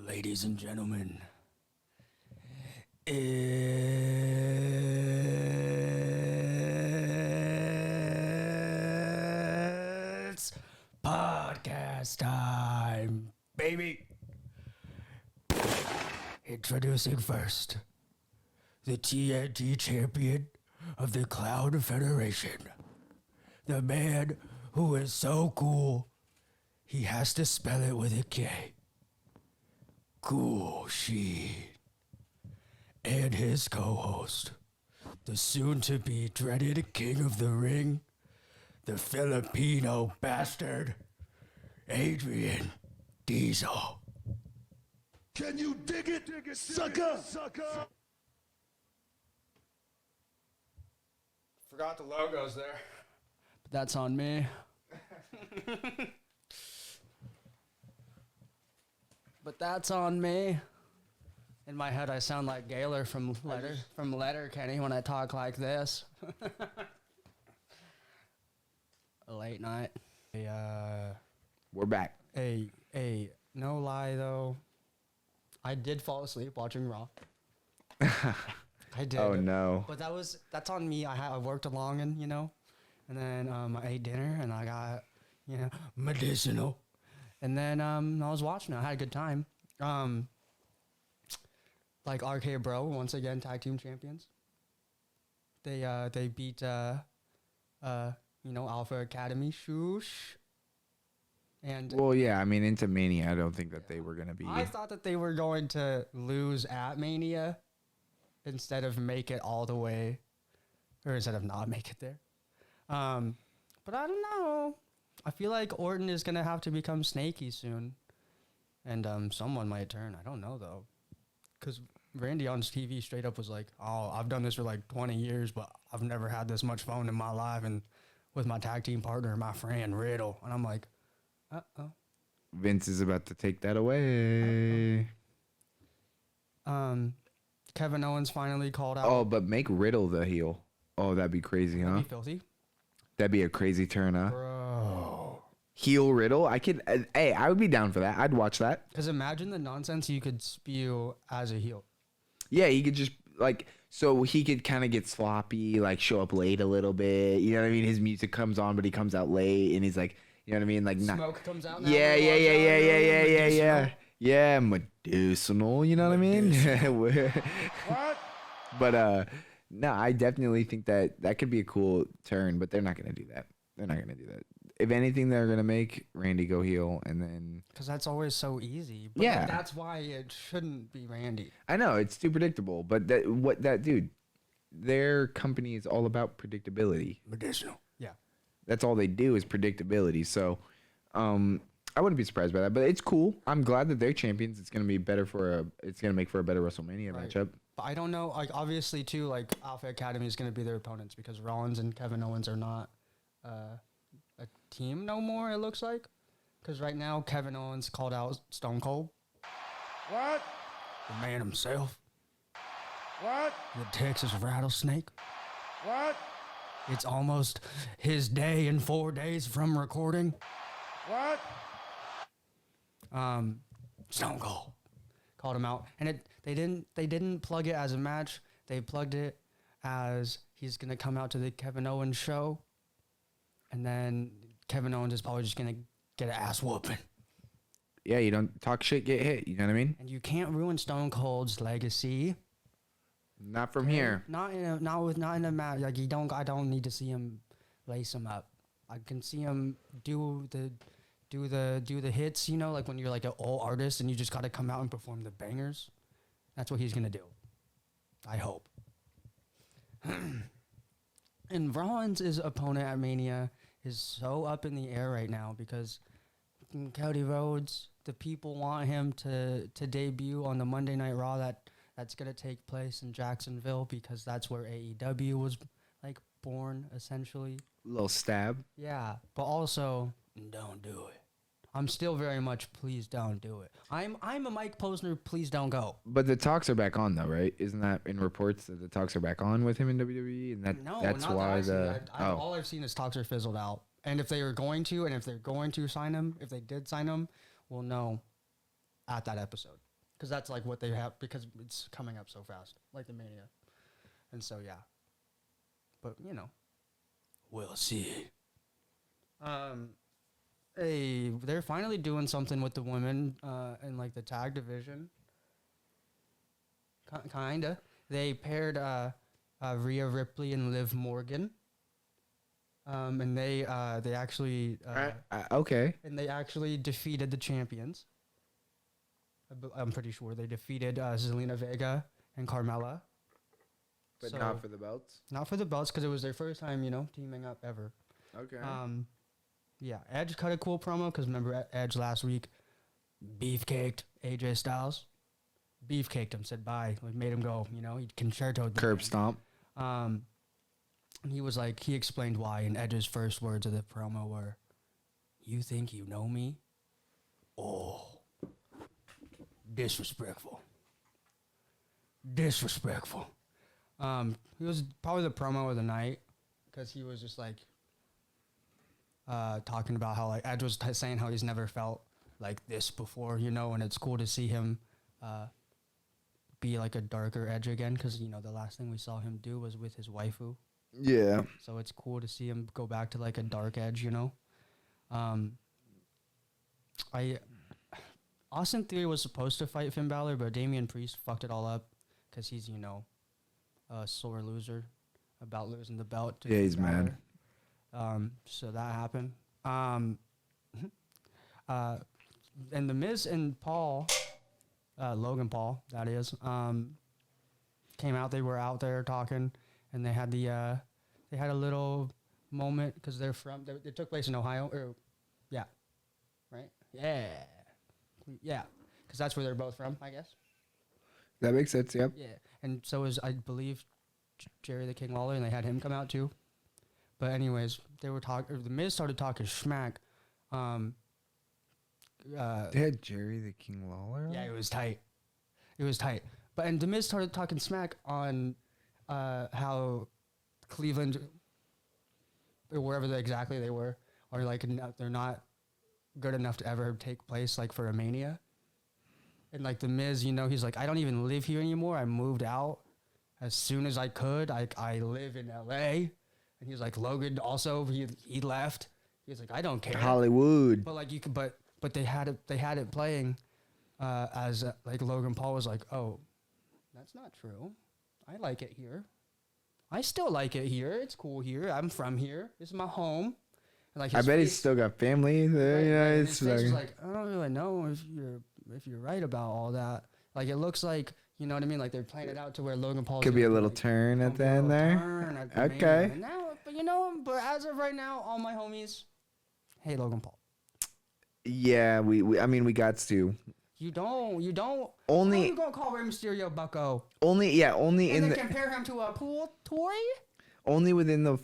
Ladies and gentlemen, it's podcast time, baby. Introducing first, the TNT champion of the Cloud Federation. The man who is so cool, he has to spell it with a K. Cool She. And his co-host, the soon-to-be dreaded King of the Ring, the Filipino bastard, Adrian Diesel. Can you dig it, sucker? Forgot the logos there. But that's on me. But that's on me. In my head, I sound like Gaylor from Letterkenny when I talk like this. A late night. We're back. No lie though, I did fall asleep watching Raw. I did. Oh no. But that's on me. I worked along and and then I ate dinner and I got medicinal, and then I was watching it. I had a good time. Like RK Bro once again tag team champions. They beat Alpha Academy Shoosh. And Well, yeah, I mean, into Mania, I don't think that they were going to be. I thought that they were going to lose at Mania instead of make it all the way, or instead of not make it there. But I don't know. I feel like Orton is going to have to become snaky soon. And someone might turn. I don't know, though. Because Randy on TV straight up was like, oh, I've done this for like 20 years, but I've never had this much fun in my life and with my tag team partner, my friend Riddle. And I'm like, uh-oh. Vince is about to take that away. Kevin Owens finally called out. Oh, but make Riddle the heel. Oh, that'd be crazy, huh? That'd be filthy. That'd be a crazy turn, huh? Bro. Heel Riddle? I would be down for that. I'd watch that. Because imagine the nonsense you could spew as a heel. Yeah, he could just, so he could kind of get sloppy, show up late a little bit. You know what I mean? His music comes on, but he comes out late, and he's like, you know what I mean? Smoke comes out now. Yeah. Yeah, medicinal, you know what I mean? What? But, no, I definitely think that could be a cool turn, but they're not going to do that. If anything, they're going to make Randy go heel, and then... Because that's always so easy. But yeah. That's why it shouldn't be Randy. I know, it's too predictable, but dude, their company is all about predictability. Medicinal. Yeah. That's all they do is predictability. So, I wouldn't be surprised by that, but it's cool. I'm glad that they're champions. It's gonna be better it's gonna make for a better WrestleMania matchup. But I don't know. Obviously, too, Alpha Academy is gonna be their opponents because Rollins and Kevin Owens are not a team no more. It looks like because right now Kevin Owens called out Stone Cold. What? The man himself. What? The Texas Rattlesnake. What? It's almost his day in 4 days from recording. What? Stone Cold called him out, and they didn't plug it as a match. They plugged it as he's gonna come out to the Kevin Owens show, and then Kevin Owens is probably just gonna get an ass whooping. Yeah, you don't talk shit, get hit. You know what I mean? And you can't ruin Stone Cold's legacy. Not from here. Not in a match. I don't need to see him lace him up. I can see him do the hits, like when you're like an old artist and you just got to come out and perform the bangers. That's what he's going to do. I hope. And Rollins' opponent at Mania is so up in the air right now because Cody Rhodes, the people want him to debut on the Monday Night Raw that's going to take place in Jacksonville because that's where AEW was born essentially. Little stab. Yeah, but also don't do it. I'm still very much please don't do it. I'm a Mike Posner, please don't go. But the talks are back on though, right? Isn't that in reports that the talks are back on with him in WWE, and that's why all I've seen is talks are fizzled out. And if they're going to sign him, if they did sign him, we'll know at that episode. because that's like what they have because it's coming up so fast, like the Mania, and so yeah. But you know, we'll see. They're finally doing something with the women in like the tag division. Kinda. They paired Rhea Ripley and Liv Morgan. And they actually okay. And they actually defeated the champions. I'm pretty sure they defeated Zelina Vega and Carmella. But So- not for the belts. Not for the belts because it was their first time, teaming up ever. Okay. Yeah, Edge cut a cool promo because remember Edge last week beefcaked AJ Styles. Beefcaked him, said bye, like made him go. He concertoed the Curb man. stomp. And he was like, he explained why, and Edge's first words of the promo were, "You think you know me? Oh, disrespectful. Disrespectful." He was probably the promo of the night because he was just like talking about how like Edge was saying how he's never felt like this before, and it's cool to see him be like a darker Edge again because the last thing we saw him do was with his waifu. Yeah. So it's cool to see him go back to like a dark Edge, Austin Theory was supposed to fight Finn Balor, but Damian Priest fucked it all up because he's, a sore loser about losing the belt. To Yeah, he's Finn mad. Balor. So that happened. And The Miz and Paul, Logan Paul, that is, came out. They were out there talking, and they had a little moment because they're from. It took place in Ohio, yeah, right, yeah, because that's where they're both from, I guess. That makes sense. Yep. Yeah, and so is I believe Jerry the King Lawler, and they had him come out too. But anyways, they were talking. The Miz started talking smack. They had Jerry the King Lawler. Yeah, it was tight. It was tight. And The Miz started talking smack on how Cleveland, or wherever exactly they were, are like they're not good enough to ever take place like for a Mania. And like The Miz, he's like, I don't even live here anymore. I moved out as soon as I could. I live in LA. And he was like, Logan also, he left. He was like, I don't care. Hollywood. But like you could, but they had it playing as like Logan Paul was like, oh, that's not true. I like it here. I still like it here. It's cool here. I'm from here. This is my home. And like I bet he's still got family there. right, It's his face was like, I don't really know if you're right about all that. Like it looks like, you know what I mean? Like they're playing it out to where Logan Paul could be a little turn at the end there. Okay. But as of right now, all my homies, hey Logan Paul. Yeah, I mean, we got to. You don't. Only- How you gonna call Rey Mysterio Bucko? Only And in then the compare him to a pool toy? only within the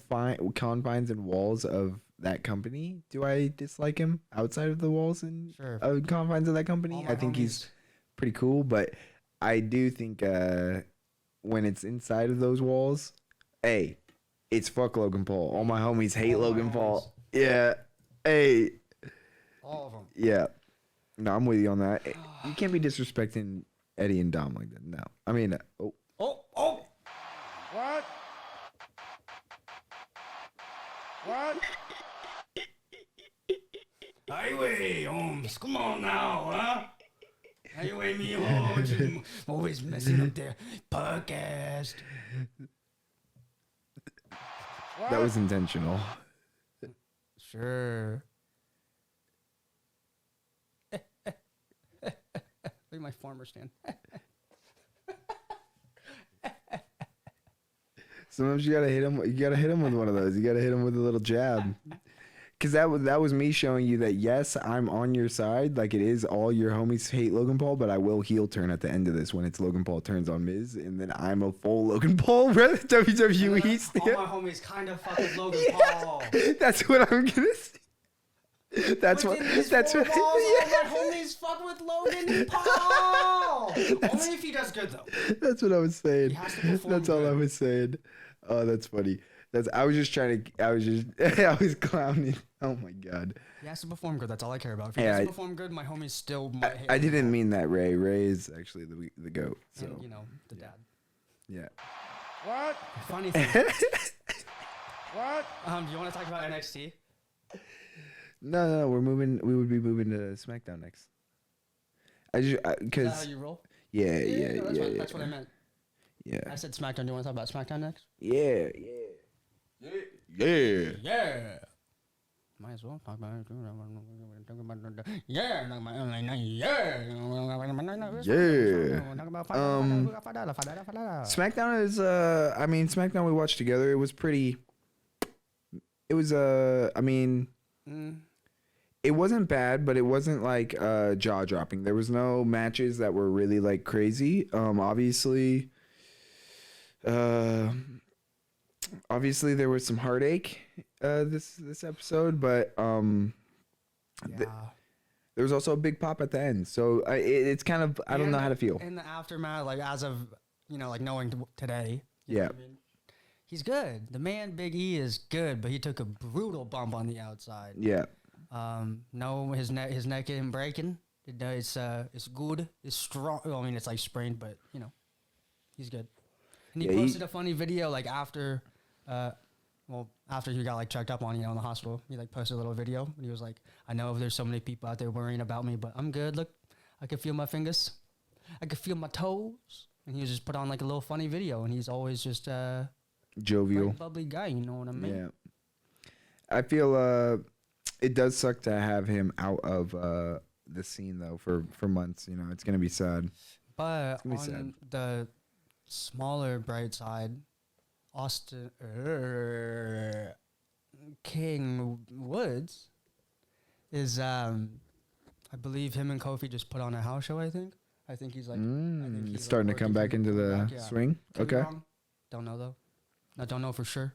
confines and walls of that company do I dislike him. Outside of the walls and Sure. confines of that company, All my I think he's homies. pretty cool. But I do think when it's inside of those walls, hey, it's fuck Logan Paul. All my homies hate All my Logan homies. Paul. Yeah. Hey. All of them. Yeah. No, I'm with you on that. You can't be disrespecting Eddie and Dom like that. No. I mean, Oh. What? What? Highway, Holmes. Come on now, huh? Highway me, Holmes. Always messing up their podcast. that was intentional. Sure. Look at my farmer stand. Sometimes you gotta hit him. You gotta hit him with one of those. You gotta hit him with a little jab. Cause that was me showing you that yes, I'm on your side. Like it is all your homies hate Logan Paul, but I will heel turn at the end of this when it's Logan Paul turns on Miz, and then I'm a full Logan Paul WWE All stand. my homies kind of fuck with Logan Paul. That's what I'm gonna say. That's Within what. these That's four what. walls, all Yeah. my homies fuck with Logan Paul. Only if he does good though. That's what I was saying. He has to perform That's all I good. was saying. Oh, that's funny. I was just trying to. I was just. I was clowning. Oh my god. He has to perform good. That's all I care about. If he Yeah, doesn't perform good, my homies still might hate I him didn't more. mean that, Ray. Ray is actually the goat. So And, the dad. yeah. What? Funny thing. What? Do you want to talk about NXT? No. We're moving. We would be moving to SmackDown next. I just Is that how because you roll? yeah. That's what I meant. Yeah. I said SmackDown. Do you want to talk about SmackDown next? Yeah. Yeah. Might as well talk about it. Yeah. SmackDown is I mean SmackDown we watched together. It was pretty. It was I mean. It wasn't bad, but it wasn't like jaw dropping. There was no matches that were really like crazy. Obviously there was some heartache this episode, but there was also a big pop at the end. So it's kind of I don't know how to feel. In the aftermath, like as of like knowing today. You Yeah. know what I mean? He's good. The man Big E is good, but he took a brutal bump on the outside. Yeah. No, his neck isn't breaking. It's good. It's strong. Well, I mean, it's like sprained, but he's good. And he posted a funny video like after he got like checked up on, in the hospital. He like posted a little video and he was like, "I know there's so many people out there worrying about me, but I'm good. Look, I can feel my fingers. I can feel my toes." And he was just put on like a little funny video, and he's always just jovial, like, bubbly guy. You know what I mean? Yeah. I feel it does suck to have him out of the scene though for months. It's gonna be sad. But on the smaller bright side, Austin King Woods is I believe him and Kofi just put on a house show. I think he's like he's starting like to come back into the swing. Could be Okay. wrong. Don't know though. I don't know for sure.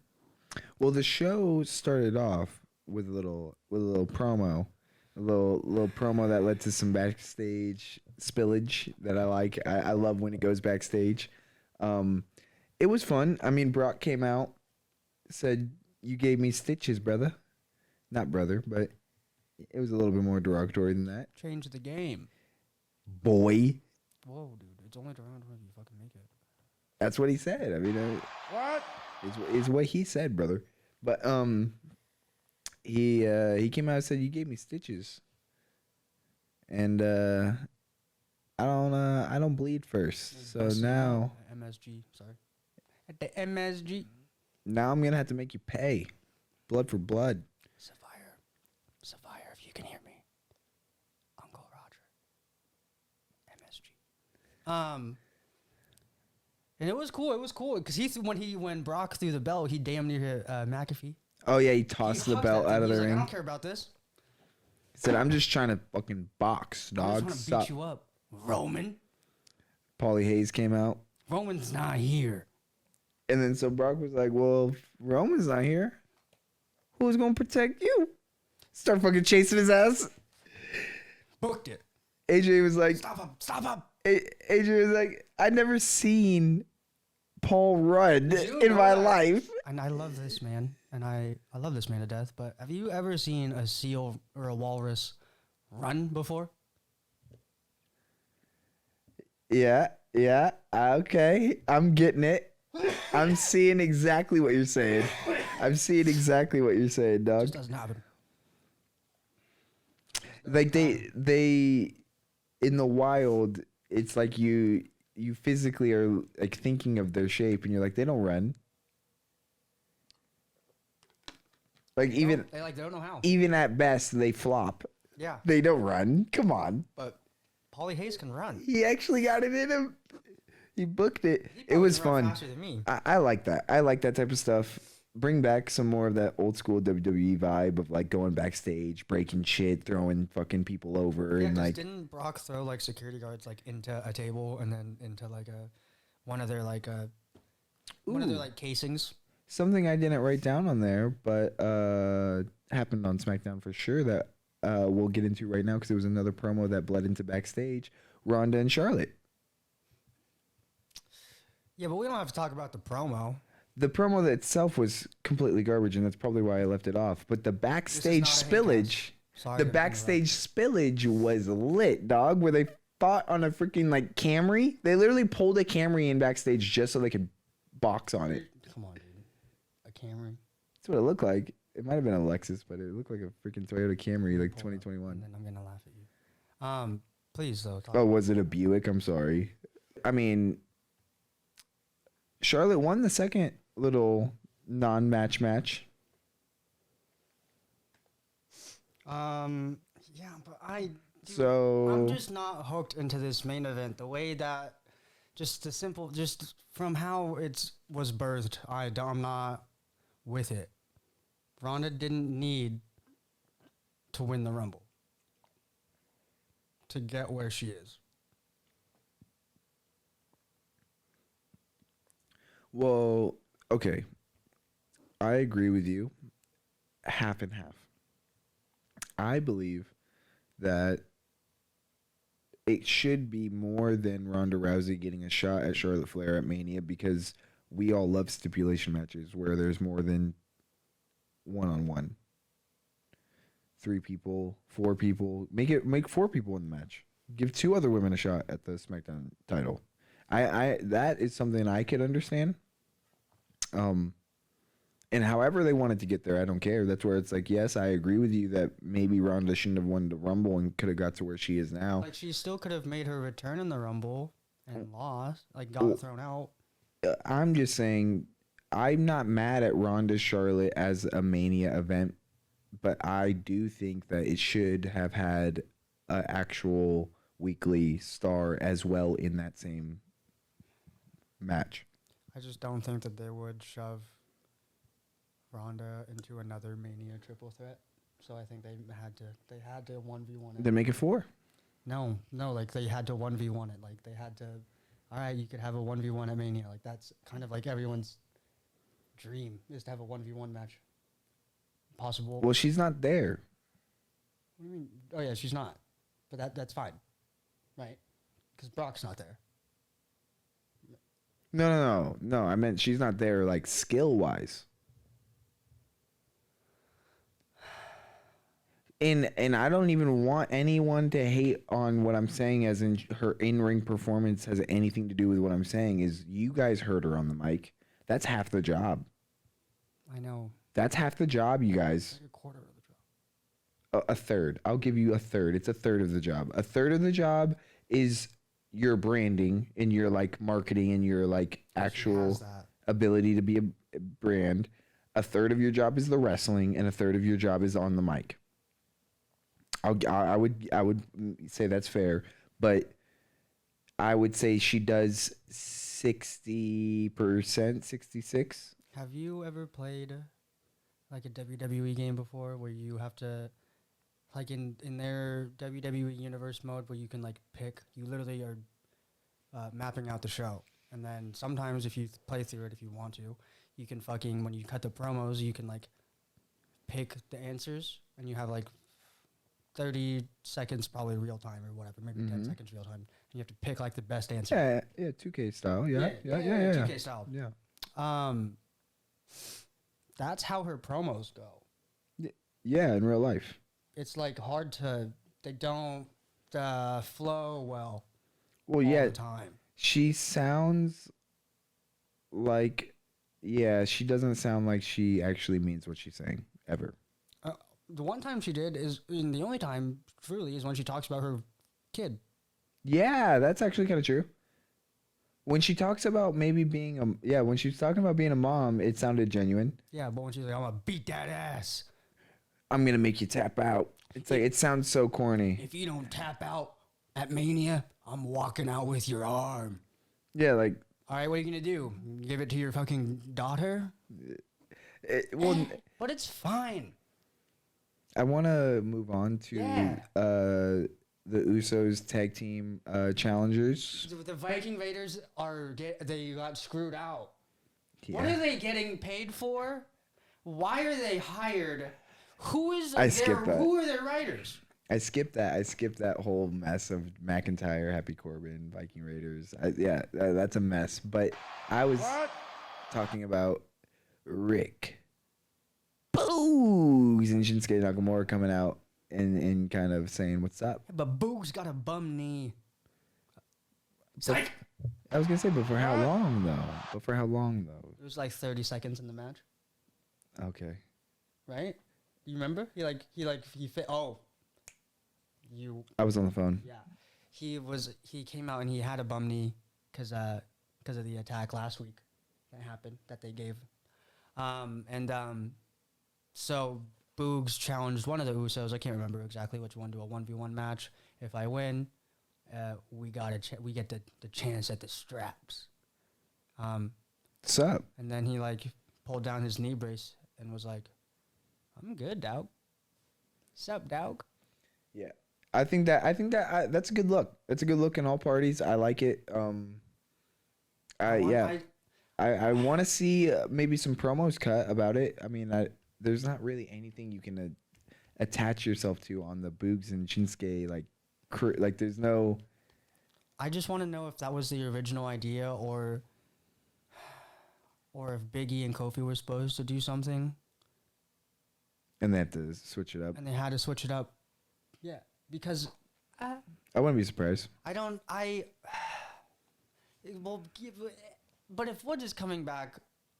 Well, the show started off with a little promo, a little promo that led to some backstage spillage that I like. I love when it goes backstage. It was fun. I mean, Brock came out, said, "You gave me stitches, brother." Not brother, but it was a little bit more derogatory than that. Change the game. Boy. Whoa, dude! It's only derogatory if you fucking make it. That's what he said. I mean, What? is what he said, brother. But he came out and said, "You gave me stitches," and I don't bleed first. So now MSG, sorry, at the MSG. Now I'm gonna have to make you pay, blood for blood. Sapphire, if you can hear me, Uncle Roger, MSG. And it was cool. It was cool because when Brock threw the belt, he damn near hit McAfee. Oh yeah, he tossed the hugged belt that out thing. of the He's like, ring. I don't care about this. He said, "I'm just trying to fucking box, I dog." just want to beat you up, Roman. Paulie Hayes came out, Roman's not here. and then so Brock was like, "Well, if Roman's not here, who's gonna protect you?" Start fucking chasing his ass. Booked it. AJ was like, Stop him. AJ was like, "I'd never seen Paul run You in know my that. life." And I love this man, and I love this man to death. But have you ever seen a seal or a walrus run before? Yeah, okay. I'm getting it. I'm seeing exactly what you're saying. I'm seeing exactly what you're saying, It dog. just doesn't happen. Like they in the wild, it's like you physically are like thinking of their shape, and you're like, they don't run. Like They don't know how. even at best, they flop. Yeah, They don't run. Come on. but Paulie Hayes can run. He actually got it in him. He booked it. He It probably was can run fun. faster than me. I like that. I like that type of stuff. Bring back some more of that old school WWE vibe of like going backstage, breaking shit, throwing fucking people over, Yeah, and 'cause like didn't Brock throw like security guards like into a table and then into like one of their casings? something I didn't write down on there, but happened on SmackDown for sure that we'll get into right now because it was another promo that bled into backstage. Ronda and Charlotte. Yeah, but we don't have to talk about the promo. The promo itself was completely garbage, and that's probably why I left it off. But the backstage not a hate spillage, Sorry the to backstage spillage was lit, dog. Where they fought on a freaking like Camry. They literally pulled a Camry in backstage just so they could box on it. Come on, dude. A Camry. That's what it looked like. It might have been a Lexus, but it looked like a freaking Toyota Camry, like Pull up, 2021. And then I'm gonna laugh at you. Please though. Oh, was it a Buick? I'm sorry. I mean, Charlotte won the second little non-match match. Yeah, but dude, So I'm just not hooked into this main event. The way that, just from how it was birthed, I'm not with it. Ronda didn't need to win the Rumble to get where she is. Well, okay. I agree with you. Half and half. I believe that it should be more than Ronda Rousey getting a shot at Charlotte Flair at Mania, because we all love stipulation matches where there's more than one-on-one. 3 people, 4 people. Make 4 people in the match. Give 2 other women a shot at the SmackDown title. I that is something I could understand. And however they wanted to get there, I don't care. That's where it's like, yes, I agree with you that maybe Ronda shouldn't have won the Rumble and could have got to where she is now. Like, she still could have made her return in the Rumble and lost, like got thrown out. I'm just saying, I'm not mad at Ronda Charlotte as a Mania event, but I do think that it should have had an actual weekly star as well in that same match. I just don't think that they would shove Ronda into another Mania triple threat. So I think they had to 1v1 it. Then make it 4. No, like they had to 1v1 it. Like they had to, all right, you could have a 1v1 at Mania. Like that's kind of like everyone's dream is to have a 1v1 match. Possible. Well, she's not there. What do you mean? Oh yeah, she's not. But that's fine. Right? Because Brock's not there. No. I meant she's not there, like, skill-wise. And I don't even want anyone to hate on what I'm saying, as in her in-ring performance has anything to do with what I'm saying. Is you guys heard her on the mic. That's half the job. I know. That's half the job, you guys. Like a quarter of the job. A third. I'll give you a third. It's a third of the job. A third of the job is your branding and your, like, marketing and your, like, actual ability to be a brand. A third of your job is the wrestling, and a third of your job is on the mic. I would say that's fair, but I would say she does 60%, 66. Have you ever played like a WWE game before where you have to, like in their WWE universe mode where you can like pick, you literally are mapping out the show. And then sometimes if you play through it, if you want to, you can fucking, when you cut the promos, you can like pick the answers and you have like 30 seconds probably real time or whatever, maybe 10 seconds real time. And you have to pick like the best answer. Yeah, 2K style. Yeah. 2K style. Yeah. That's how her promos go. Yeah, in real life. It's like hard to, they don't flow well. Well, all yeah. the time. She sounds like, yeah, she doesn't sound like she actually means what she's saying ever. The one time she did is, and the only time truly is when she talks about her kid. Yeah, that's actually kind of true. When she talks about maybe being when she's talking about being a mom, it sounded genuine. Yeah, but when she's like, I'm gonna beat that ass. I'm gonna make you tap out. It's like, it sounds so corny. If you don't tap out at Mania, I'm walking out with your arm. Yeah, like. All right, what are you gonna do? Give it to your fucking daughter? But it's fine. I want to move on to the Usos tag team challengers. The Viking Raiders they got screwed out. Yeah. What are they getting paid for? Why are they hired? Who are their writers? I skipped that whole mess of McIntyre, Happy Corbin, Viking Raiders. That's a mess. But I was. What? talking about Rick Boogs and Shinsuke Nakamura coming out and kind of saying, "What's up?" But Boog's got a bum knee. But, I was gonna say, but for how long though? It was like 30 seconds in the match, Okay. right? You remember? He fit. Oh, you. I was on the phone. Yeah, he came out and he had a bum knee because of the attack last week that happened that they gave, so Boogs challenged one of the Usos. I can't remember exactly which one to a 1v1 match. If I win, we get the chance at the straps. What's up? And then he pulled down his knee brace and was like, "I'm good, dog. Sup, dog?" Yeah. I think that's a good look. That's a good look in all parties. I like it. I want to see maybe some promos cut about it. I mean, there's not really anything you can attach yourself to on the Boogs and Shinsuke there's no. I just want to know if that was the original idea or if Big E and Kofi were supposed to do something. And they have to switch it up. And they had to switch it up. Yeah, because I wouldn't be surprised. But if Woods is coming back,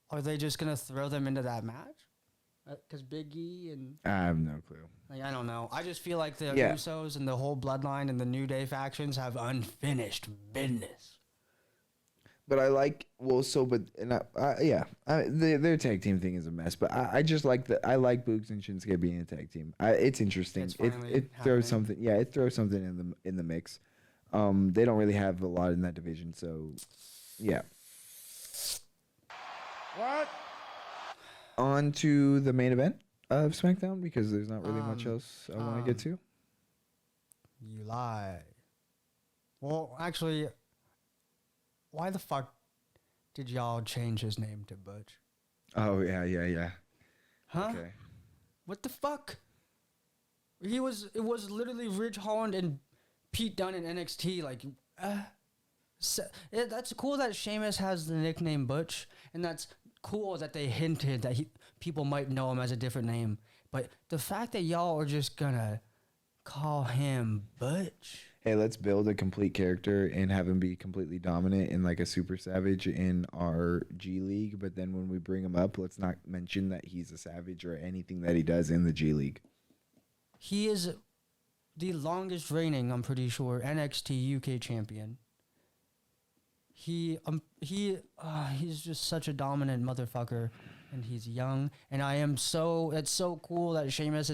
are they just going to throw them into that match? Because Big E and... I have no clue. I don't know. I just feel like the Usos and the whole Bloodline and the New Day factions have unfinished business. But I like... Well, so... But... their tag team thing is a mess. But I just like I like Boogs and Shinsuke being a tag team. It's interesting. It throws something... Yeah, it throws something in the mix. They don't really have a lot in that division, so... Yeah. What? On to the main event of SmackDown, because there's not really much else I want to get to. You lie. Well, actually, why the fuck did y'all change his name to Butch? Oh, yeah. Huh? Okay. What the fuck? It was literally Ridge Holland and Pete Dunne in NXT. That's cool that Sheamus has the nickname Butch, and that's cool that they hinted that people might know him as a different name. But the fact that y'all are just gonna call him Butch. Hey, let's build a complete character and have him be completely dominant and like a super savage in our G League. But then when we bring him up, let's not mention that he's a savage or anything that he does in the G League. He is the longest reigning, I'm pretty sure, NXT UK champion. He's just such a dominant motherfucker, and he's young. And it's so cool that Sheamus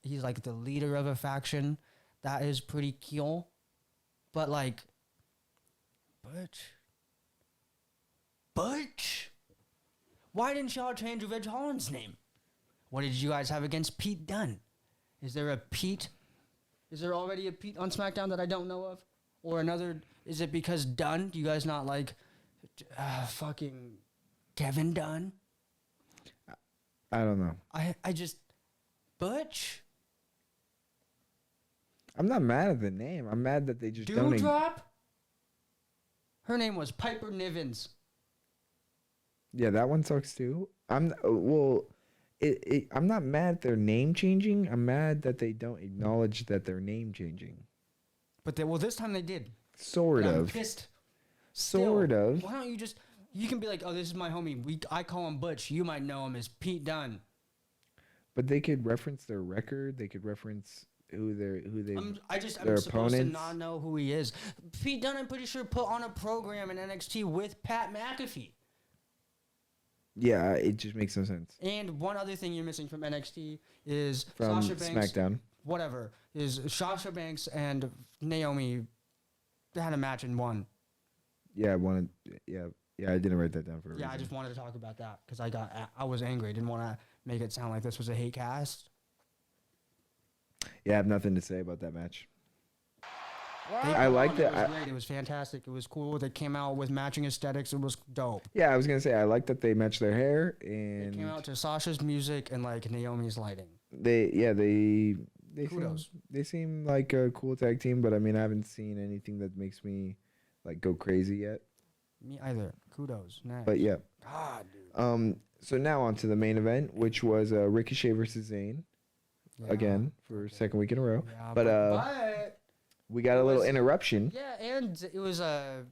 he's like the leader of a faction. That is pretty cool. But Butch? Why didn't y'all change Ridge Holland's name? What did you guys have against Pete Dunne? Is there a Pete? Is there already a Pete on SmackDown that I don't know of? Or another? Is it because Dunn? Do you guys not like fucking Kevin Dunn? I don't know. I just Butch. I'm not mad at the name. I'm mad that they just don't. Dewdrop? Her name was Piper Nivens. Yeah, that one sucks too. I'm not mad at their name changing. I'm mad that they don't acknowledge that they're name changing. But this time they did. Sort of. I'm pissed. Sort of. Why don't you just... You can be like, oh, this is my homie. I call him Butch. You might know him as Pete Dunne. But they could reference their record. They could reference I'm supposed to not know who he is. Pete Dunne, I'm pretty sure, put on a program in NXT with Pat McAfee. Yeah, it just makes no sense. And one other thing you're missing from NXT is from Sasha Banks. SmackDown. Whatever. Is Sasha Banks and Naomi had a match and won. Yeah, I didn't write that down for a reason. I just wanted to talk about that because I was angry. I didn't want to make it sound like this was a hate cast. Yeah, I have nothing to say about that match. I liked it. It was great. It was fantastic. It was cool. They came out with matching aesthetics. It was dope. Yeah, I was gonna say I like that they matched their hair and they came out to Sasha's music and Naomi's lighting. They seem like a cool tag team, but I mean I haven't seen anything that makes me go crazy yet. Me either. Kudos. Next. But yeah. God, dude. So now on to the main event, which was Ricochet versus Zayn Yeah. again for second week in a row. Yeah, but we got a little interruption. Yeah, and it was a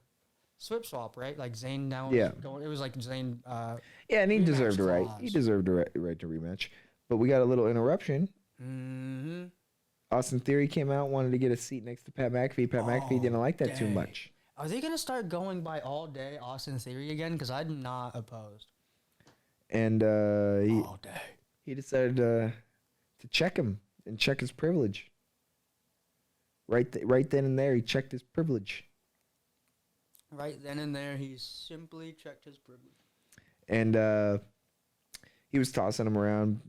swip swap, right? Like Zayn now. Yeah. It was like Zayn. Yeah, and he rematch deserved a right. clause. He deserved a right to rematch. But we got a little interruption. Mm-hmm. Austin Theory came out, wanted to get a seat next to Pat McAfee. Pat McAfee didn't like that too dang. much. Are they gonna start going by all day Austin Theory again? Because I'm not opposed. And All day. he decided to check him and check his privilege. Right then and there, he checked his privilege. Right then and there, he simply checked his privilege. And he was tossing him around,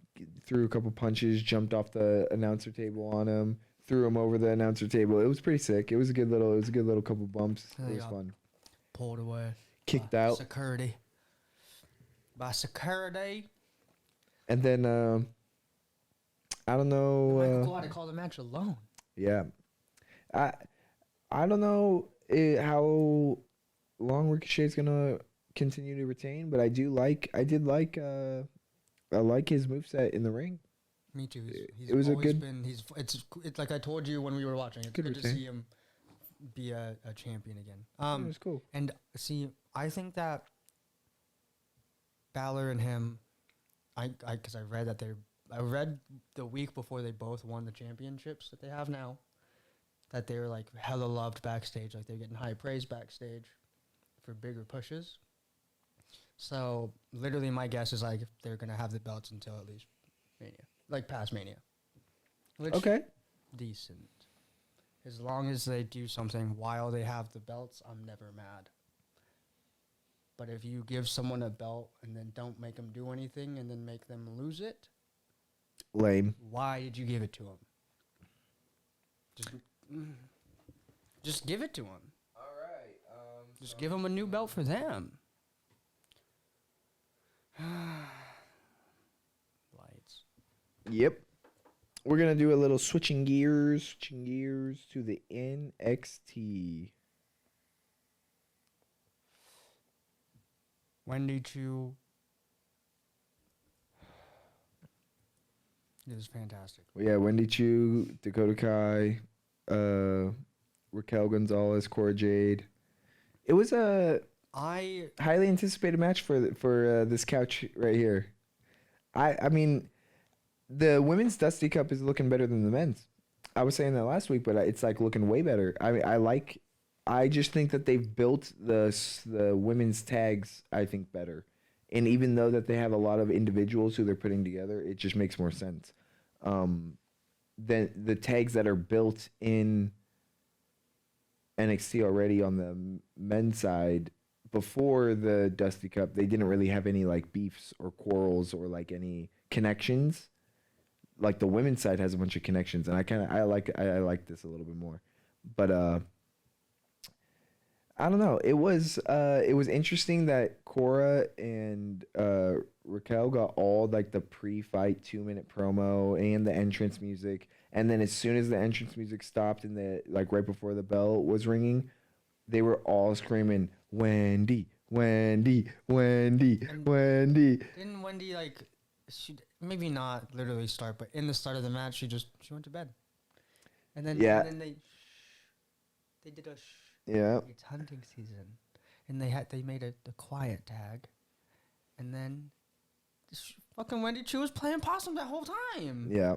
threw a couple punches, jumped off the announcer table on him, threw him over the announcer table. It was pretty sick. It was a good little couple bumps. It was fun. Pulled away. Kicked by out. Security. By security. And then I don't know. Michael Cole had to call the match alone. Yeah, I don't know how long Ricochet's gonna continue to retain, but I like his moveset in the ring. Me too. He's It was a always good- been. It's like I told you when we were watching. It's Good good to retain. see him be a champion again. It was cool. And see, I think that Balor and him, because I read that I read the week before they both won the championships that they have now, that they were like hella loved backstage, like they're getting high praise backstage for bigger pushes. So literally, my guess is like they're gonna have the belts until at least Mania, like past Mania. Which, Okay. decent. As long as they do something while they have the belts, I'm never mad. But if you give someone a belt and then don't make them do anything and then make them lose it, Lame. why did you give it to them? Just give it to them. All right. Just give them a new belt for them. Lights. Yep. We're gonna do a little switching gears to the NXT. Wendy Chu. It was fantastic. Well, yeah, Wendy Chu, Dakota Kai, Raquel Gonzalez, Cora Jade. It was a highly anticipated match for this couch right here. I mean, the women's Dusty Cup is looking better than the men's. I was saying that last week, but it's like looking way better. I mean, I just think that they've built the women's tags, I think, better. And even though that they have a lot of individuals who they're putting together, it just makes more sense. Than the tags that are built in NXT already on the men's side. Before the Dusty Cup, they didn't really have any like beefs or quarrels or like any connections. Like the women's side has a bunch of connections, and I like this a little bit more. But I don't know. It was interesting that Cora and Raquel got all like the pre-fight 2-minute promo and the entrance music, and then as soon as the entrance music stopped and the like right before the bell was ringing, they were all screaming Wendy, Wendy, Wendy, Wendy. Didn't Wendy like she maybe not literally start, but in the start of the match she went to bed, and then they did a Yeah. It's hunting season, and they made the quiet tag, and then this fucking Wendy Chu was playing possum that whole time. Yeah.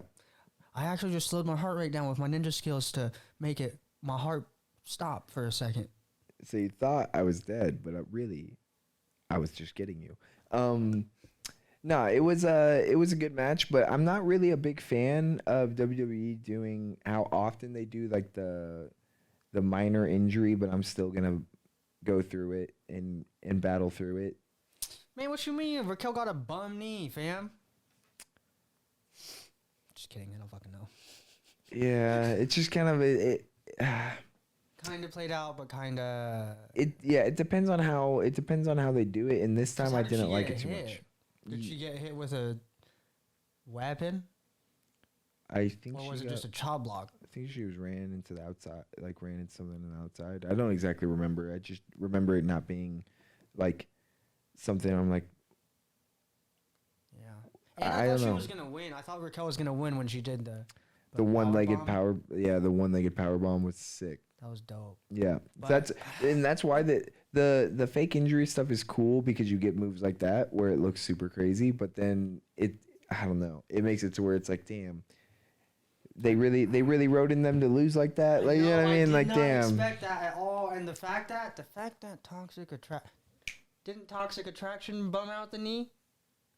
I actually just slowed my heart rate down with my ninja skills to make my heart stop for a second. So you thought I was dead, but I was just getting you. No, it was a good match, but I'm not really a big fan of WWE doing how often they do like the minor injury, but I'm still gonna go through it and battle through it. Man, what you mean? Raquel got a bum knee, fam. Just kidding. I don't fucking know. Yeah, it's just kind of it. Kind of played out, but kind of. It depends on how they do it. And this time I didn't like it too hit? much. Did she get hit with a weapon? I think Or she was it got just a chop block? think she was ran into the outside, like ran into something on the outside. I don't exactly remember. I just remember it not being like something. I'm like, Yeah. And I I don't thought she know. was gonna win. I thought Raquel was gonna win when she did the one-legged power bomb. the one-legged power bomb was sick. That was dope. Yeah, But- that's why the fake injury stuff is cool because you get moves like that where it looks super crazy, but then I don't know, it makes it to where it's like, damn, they really wrote in them to lose like that, like, you know what I mean, like, did damn. not expect that at all, and the fact that didn't Toxic Attraction bum out the knee?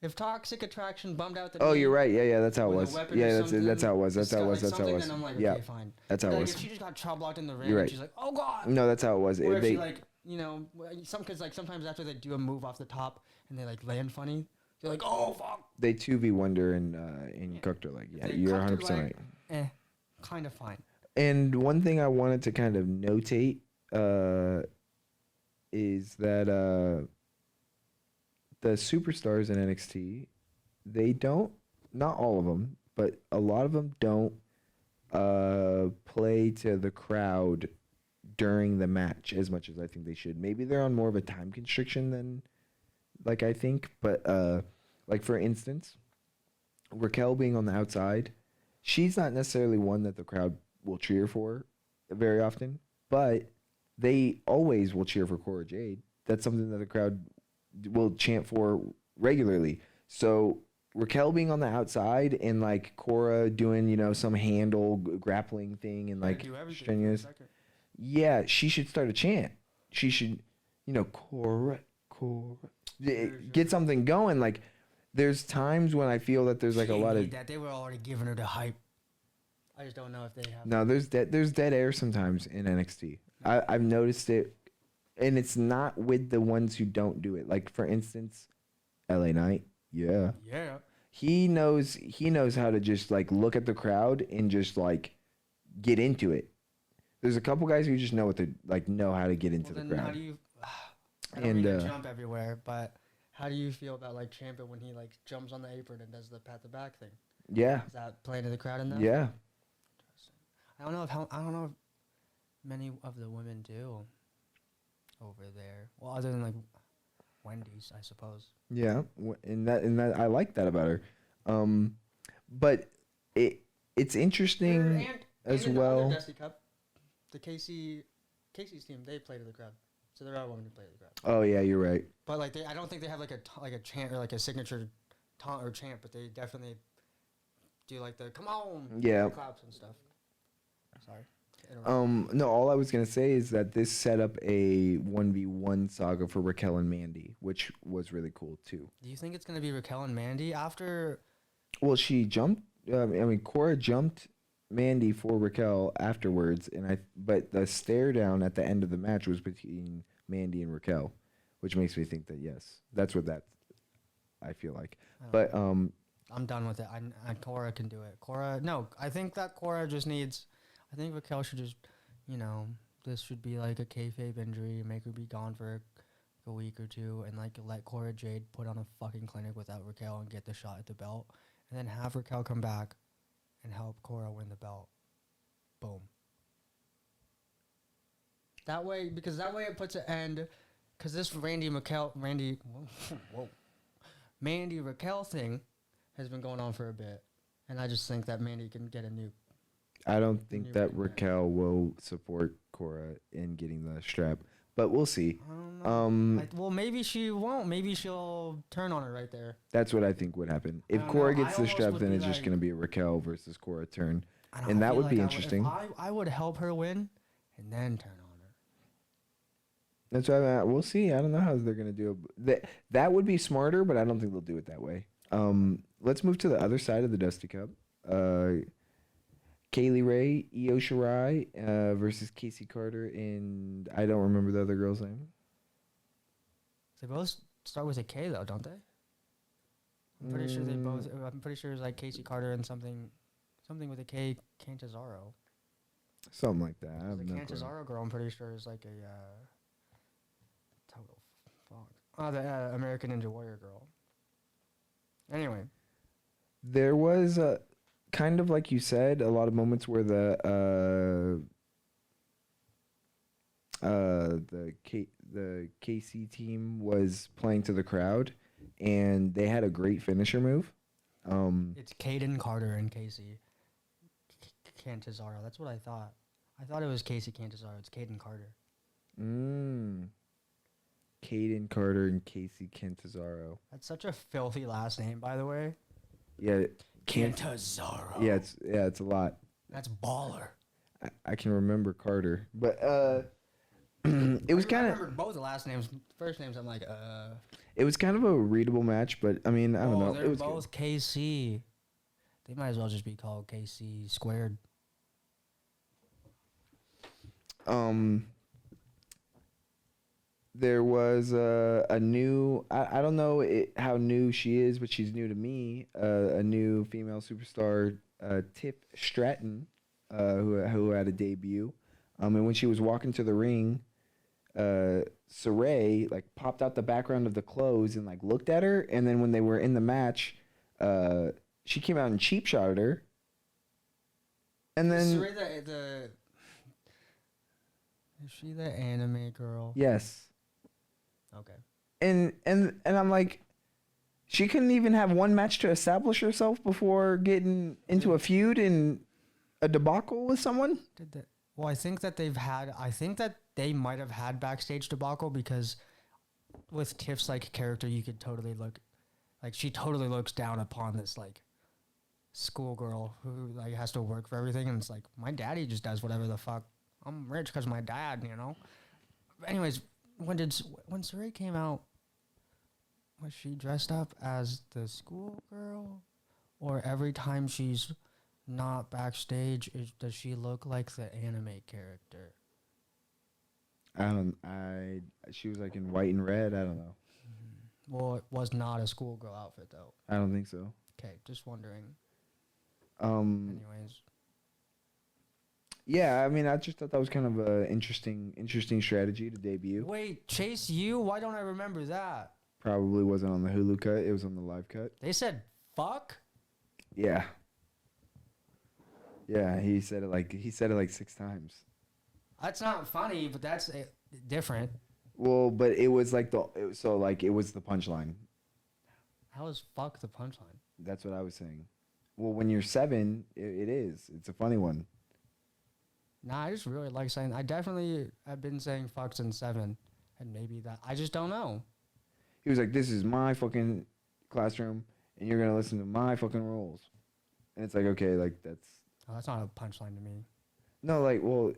If Toxic Attraction bummed out the knee, Oh, you're right. Yeah, that's how it with was. a weapon or Yeah, that's something, how it was. That's it's how it got, was. like, That's how it something, was. then I'm like, Yeah, okay, fine. that's how it Like, was. if she just got chop blocked in the ring, You're and right. she's like, oh god. No, that's how it was. Or if she, like, you know, because like sometimes after they do a move off the top and they like land funny, you're like, oh fuck. They 2v1'd her and cooked her leg. Yeah, They you're cooked her 100% leg. right. Kind of fine. And one thing I wanted to kind of notate is that the superstars in NXT, they don't, not all of them, but a lot of them don't play to the crowd during the match as much as I think they should. Maybe they're on more of a time constriction than like I think, but like for instance, Raquel being on the outside, she's not necessarily one that the crowd will cheer for very often, but they always will cheer for Cora Jade. That's something that the crowd will chant for regularly. So Raquel being on the outside and like Cora doing, you know, some handle grappling thing and like strenuous. Yeah, she should start a chant. She should, you know, Cora, get something going. Like, there's times when I feel that there's like a lot of that. They were already giving her the hype. I just don't know if they have. no. There's dead air sometimes in NXT. I've noticed it, and it's not with the ones who don't do it. Like for instance, LA Knight. Yeah. Yeah. He knows how to just like look at the crowd and just like get into it. There's a couple guys who just know how to get into the crowd. How do you? I don't mean to jump everywhere, but how do you feel about like Ciampa when he like jumps on the apron and does the pat the back thing? Yeah. Is that playing to the crowd enough? Yeah. I don't know if many of the women do over there. Well, other than like Wendy's, I suppose. Yeah, and that I like that about her. But it's interesting as and well. The Dusty Cup, the Casey's team, they play to the crowd, so there are women who play to the crowd. Oh yeah, you're right. But like I don't think they have like a chant or like a signature taunt or chant, but they definitely do like the come on, yeah, claps and stuff. Sorry. No, all I was gonna say is that this set up a 1v1 saga for Raquel and Mandy, which was really cool too. Do you think it's gonna be Raquel and Mandy after? Well, she jumped. Cora jumped Mandy for Raquel afterwards, but the stare down at the end of the match was between Mandy and Raquel, which makes me think that yes, that's what I feel like. But I'm done with it. Cora can do it. I think that Cora just needs. I think Raquel should just, you know, this should be like a kayfabe injury, make her be gone for a week or two, and like let Cora Jade put on a fucking clinic without Raquel and get the shot at the belt, and then have Raquel come back and help Cora win the belt. Boom. That way it puts an end, because this Mandy Raquel thing has been going on for a bit, and I just think that Mandy can get a new. I don't think that Raquel will support Cora in getting the strap, but we'll see. I don't know. Well, maybe she won't. Maybe she'll turn on her right there. That's what I think would happen. If Cora gets the strap, then it's just going to be a Raquel versus Cora turn, and that would be interesting. I would help her win, and then turn on her. That's why we'll see. I don't know how they're going to do it. That would be smarter, but I don't think they'll do it that way. Let's move to the other side of the Dusty Cup. Kaylee Ray, Io Shirai versus Casey Carter, and I don't remember the other girl's name. They both start with a K though, don't they? I'm pretty sure they both. I'm pretty sure it's like Casey Carter and something with a K, Cantazaro. Something like that. I have The no Cantazaro girl, I'm pretty sure is like a total fuck. Oh, the American Ninja Warrior girl. Anyway, there was a kind of like you said, a lot of moments where the KC team was playing to the crowd, and they had a great finisher move. It's Caden Carter and Casey Cantizaro. That's what I thought. I thought it was Casey Cantizaro. It's Caden Carter. Caden Carter and Casey Cantizaro. That's such a filthy last name, by the way. Yeah, Cantizaro. Yeah, it's a lot. That's baller. I can remember Carter, but it was kind I of remember both the last names. First names, I'm like, It was kind of a readable match, but I mean, I don't know. They're It was both KC. They might as well just be called KC squared. There was a new. I don't know how new she is, but she's new to me. A new female superstar, Tiff Stratton, who had a debut. And when she was walking to the ring, Saray like popped out the background of the clothes and like looked at her, and then when they were in the match, she came out and cheap shotted her. And then Saray is she the anime girl? Yes. Okay. And I'm like, she couldn't even have one match to establish herself before getting into a feud and a debacle with someone. Well, I think that they might have had backstage debacle because with Tiff's like character, you could totally look like she totally looks down upon this like schoolgirl who like has to work for everything, and it's like my daddy just does whatever the fuck. I'm rich because my dad, you know. Anyways, when Saray came out, was she dressed up as the schoolgirl, or every time she's not backstage, does she look like the anime character? She was like in white and red. I don't know. Well, it was not a schoolgirl outfit though. I don't think so. Okay, just wondering. Anyways. Yeah, I mean, I just thought that was kind of a interesting strategy to debut. Wait, Chase U? Why don't I remember that? Probably wasn't on the Hulu cut. It was on the live cut. They said fuck? Yeah. Yeah, he said it like 6 times. That's not funny, but that's different. Well, but it was like it was the punchline. How is fuck the punchline? That's what I was saying. Well, when you're 7, it is. It's a funny one. Nah, I just really like saying. I definitely have been saying fuck since 7, and maybe that I just don't know. He was like, "This is my fucking classroom, and you're gonna listen to my fucking rules." And it's like, okay, like that's. Oh, that's not a punchline to me. No, like, well,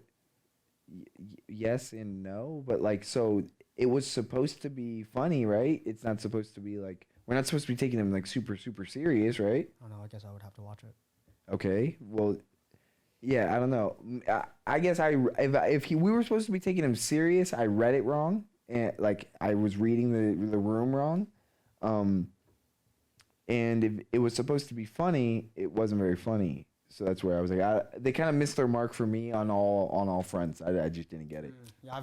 yes and no, but like, so it was supposed to be funny, right? It's not supposed to be like we're not supposed to be taking him like super serious, right? Oh no, I guess I would have to watch it. Okay, well. Yeah, I don't know. I guess we were supposed to be taking him serious, I read it wrong, and like I was reading the room wrong, and if it was supposed to be funny, it wasn't very funny. So that's where I was like, they kind of missed their mark for me on all fronts. I just didn't get it. Yeah,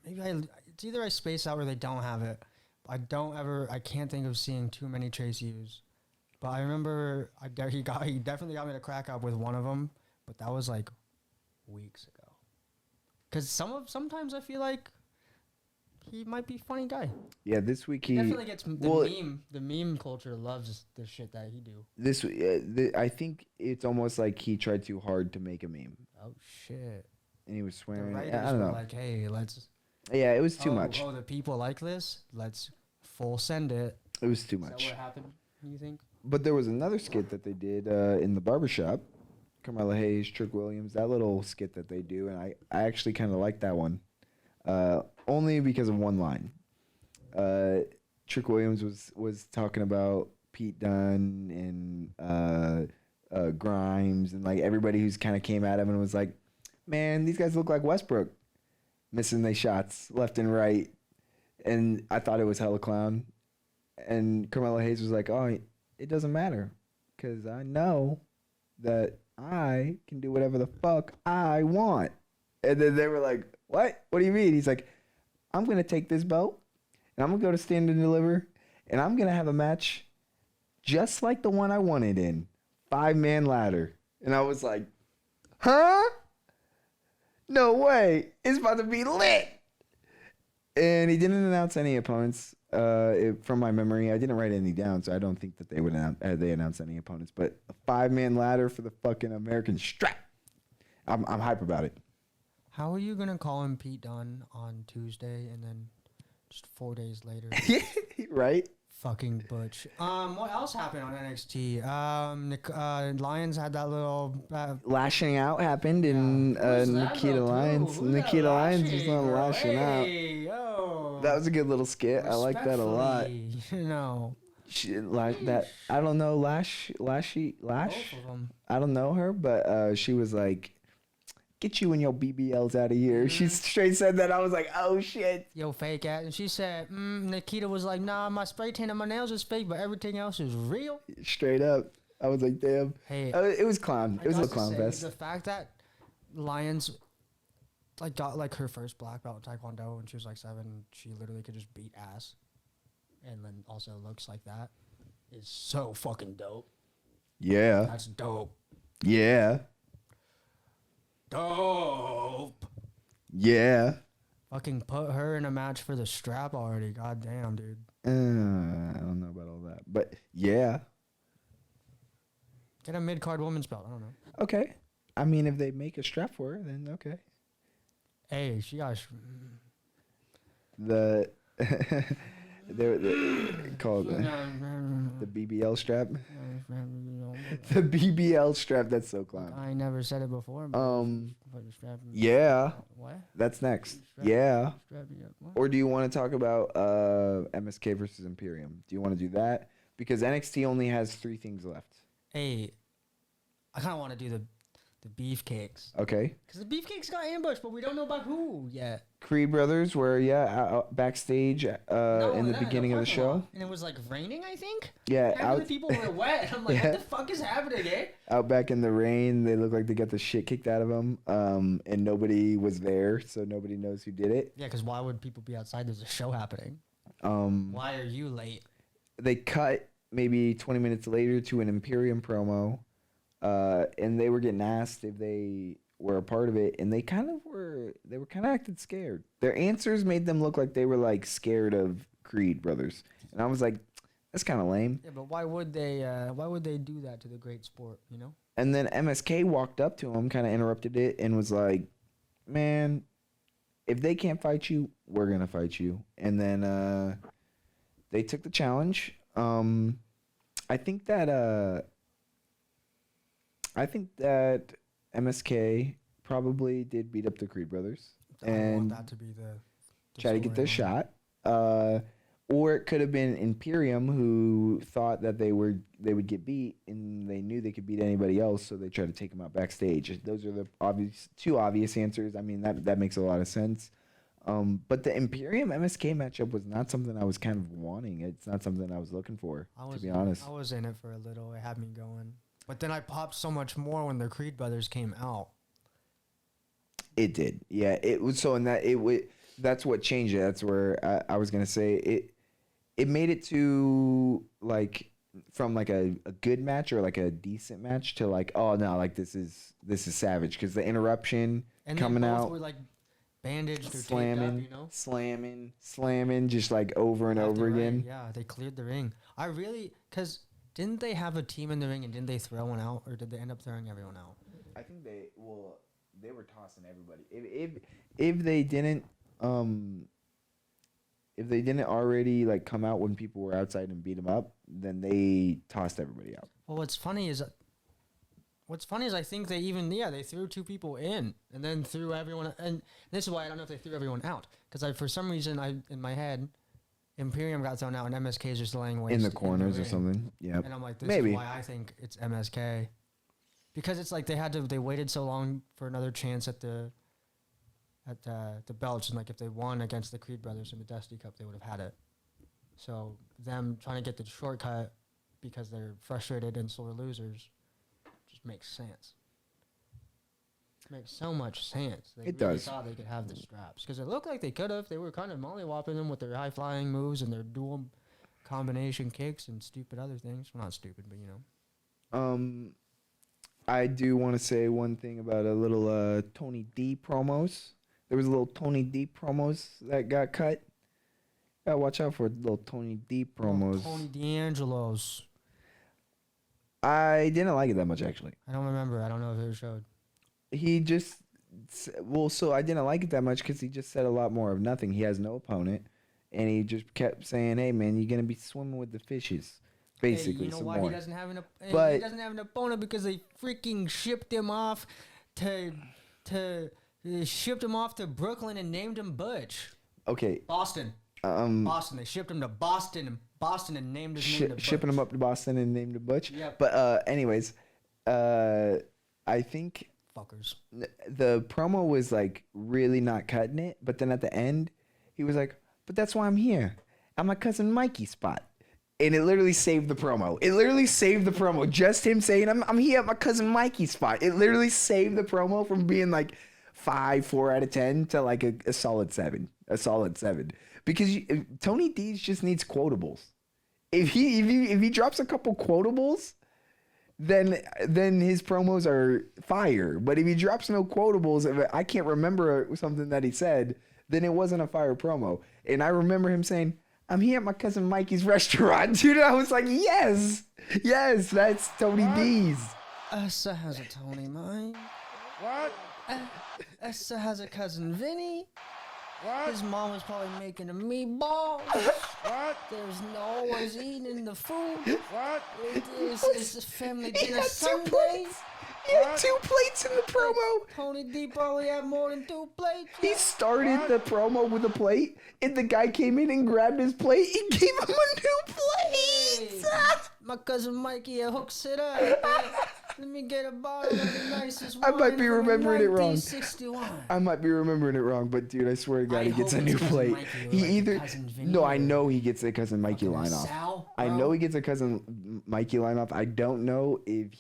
it's either I space out or they don't have it. I can't think of seeing too many Chase U's. But I remember he definitely got me to crack up with one of them, but that was like weeks ago. Because sometimes I feel like he might be a funny guy. Yeah, this week he definitely gets the meme culture loves the shit that he do. I think it's almost like he tried too hard to make a meme. Oh shit! And he was swearing. I don't know. Like, hey, let's. Yeah, it was too much. Oh, the people like this. Let's full send it. It was too much. Is that what happened? You think? But there was another skit that they did in the barbershop. Carmella Hayes, Trick Williams, that little skit that they do, and I actually kind of like that one, only because of one line. Trick Williams was talking about Pete Dunne and Grimes and like everybody who's kind of came at him and was like, "Man, these guys look like Westbrook, missing their shots left and right," and I thought it was hella clown. And Carmella Hayes was like, "Oh, it doesn't matter, because I know that I can do whatever the fuck I want." And then they were like, "What? What do you mean?" He's like, "I'm going to take this belt, and I'm going to go to Stand and Deliver, and I'm going to have a match just like the one I wanted in 5-man ladder. And I was like, huh? No way. It's about to be lit. And he didn't announce any opponents. From my memory, I didn't write any down, so I don't think that they would announce any opponents. But a 5-man ladder for the fucking American strap. I'm hype about it. How are you gonna call him Pete Dunne on Tuesday and then just 4 days later? Right? Fucking Butch. What else happened on NXT? Lions had that little Lashing out happened in Nikita Lyons. Nikita Lyons was not lashing out. Yo. That was a good little skit. I like that a lot. You know. She, like that. I don't know Lash. Both of them. I don't know her, but she was like, "Get you and your BBLs out of here." She straight said that. I was like, "Oh shit." Yo, fake ass. And she said, Nikita was like, "Nah, my spray tan and my nails is fake, but everything else is real." Straight up. I was like, "Damn." Hey, it was clown. It was a clown fest. The fact that Lions got like her first black belt in Taekwondo when she was like 7, she literally could just beat ass, and then also looks like that, is so fucking dope. Yeah. That's dope. Yeah. Dope. Yeah. Fucking put her in a match for the strap already. God damn, dude. I don't know about all that, but yeah. Get a mid-card women's belt. I don't know. Okay. I mean, if they make a strap for her, then okay. Hey, she got... They're called the BBL strap. The BBL strap. That's so clown. I never said it before. Yeah. What? That's next. Strap, Yeah. Strap me up. What? Or do you want to talk about MSK versus Imperium? Do you want to do that? Because NXT only has 3 things left. Hey, I kind of want to do the beefcakes. Okay. Because the beefcakes got ambushed, but we don't know about who yet. Creed brothers were backstage in the beginning of the show. And it was like raining, I think. Yeah. Half of the people were wet. I'm like, what the fuck is happening, eh? Out back in the rain, they look like they got the shit kicked out of them. And nobody was there, so nobody knows who did it. Yeah, because why would people be outside? There's a show happening. Why are you late? They cut maybe 20 minutes later to an Imperium promo. And they were getting asked if they were a part of it, and they were kind of acting scared. Their answers made them look like they were like scared of Creed brothers, and I was like, that's kind of lame. Yeah, but why would they do that to the great sport, you know? And then MSK walked up to him, kind of interrupted it, and was like, man, if they can't fight you, we're gonna fight you. And then they took the challenge. I think that MSK probably did beat up the Creed brothers and want that to be the try to get their shot. Or it could have been Imperium who thought that they would get beat and they knew they could beat anybody else, so they tried to take them out backstage. Those are the two obvious answers. I mean, that makes a lot of sense. But the Imperium MSK matchup was not something I was kind of wanting. It's not something I was looking for, to be honest. I was in it for a little. It had me going. But then I popped so much more when the Creed brothers came out. It did. Yeah, it was so in that that's what changed it. That's where I was going to say it made it to like from like a good match or like a decent match to like, oh no, like this is savage because the interruption and coming both out were like bandaged or slamming, taped up, you know? slamming just like over and over again. Yeah, they cleared the ring. Cuz didn't they have a team in the ring and didn't they throw one out or did they end up throwing everyone out? I think they were tossing everybody. If they didn't already like come out when people were outside and beat them up, then they tossed everybody out. Well, what's funny is I think they threw 2 people in and then threw everyone, and this is why I don't know if they threw everyone out because for some reason in my head Imperium got thrown out and MSK is just laying waste in the corners or something. Yeah, and I'm like, this is why I think it's MSK because it's like they waited so long for another chance at the belts, and like if they won against the Creed brothers in the Dusty Cup, they would have had it. So them trying to get the shortcut because they're frustrated and sore losers just makes sense. Makes so much sense. They does. Thought they could have the straps because it looked like they could have. They were kind of mollywopping them with their high flying moves and their dual combination kicks and stupid other things. Well, not stupid, but you know. I do want to say one thing about a little Tony D promos. There was a little Tony D promos that got cut. Gotta watch out for little Tony D promos. Tony D'Angelo's. I didn't like it that much, actually. I don't remember. I don't know if it was showed. He just, so I didn't like it that much because he just said a lot more of nothing. He has no opponent, and he just kept saying, "Hey man, you're gonna be swimming with the fishes." Basically, hey, you know some why more. he doesn't have But he doesn't have an opponent because they freaking shipped him off to Brooklyn and named him Butch. Okay. Boston. Boston. They shipped him to Boston and named his name to Butch. Shipping him up to Boston and named him Butch. Yep. But anyways, I think Fuckers. the promo was like really not cutting it, but then at the end, he was like, "But that's why I'm here. I'm my cousin Mikey's spot." And it literally saved the promo. It literally saved the promo. Just him saying, I'm here at my cousin Mikey's spot. It literally saved the promo from being like 4 out of 10 to like a solid 7. A solid 7. Because Tony Dees just needs quotables. If he drops a couple quotables, then his promos are fire. But if he drops no quotables, if I can't remember something that he said, then it wasn't a fire promo. And I remember him saying, "I'm here at my cousin Mikey's restaurant," dude. I was like, yes, that's Tony D's. Essa has a Tony Mine. What? Essa has a cousin Vinny. What? His mom was probably making a meatball. What? There's no one's eating the food. What? It's a family dinner had 2 Sunday. plates. He had 2 plates in the promo. Tony D probably had more than 2 plates. He started the promo with a plate, and the guy came in and grabbed his plate and gave him a new plate. My cousin Mikey hooks it up. Let me get a bottle of the nicest wine. I might be remembering it wrong. 1961. I might be remembering it wrong, but dude, I swear to God, I he gets hope a new it's Cousin plate. Mikey or He like either Cousin Vinny no, I or know he gets a cousin Mikey fucking line off. Sal, I bro. know he gets a cousin Mikey line off. I don't know if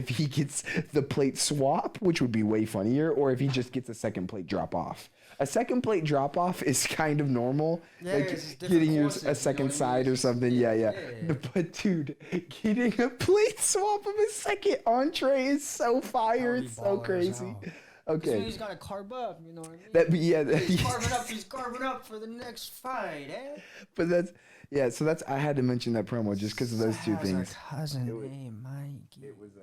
he gets the plate swap, which would be way funnier, or if he just gets a second plate drop off. A second plate drop off is kind of normal, Yeah, like it's different getting courses, a second you know what I mean? side or something. Yeah. But dude, getting a plate swap of a second entree is so fire. That'd It's be so baller as crazy. hell. Okay. He's got to carb up, you know what I mean? He's carving up for the next fight, eh? But so I had to mention that promo just because of those 2 Has a things. cousin named Mikey. It was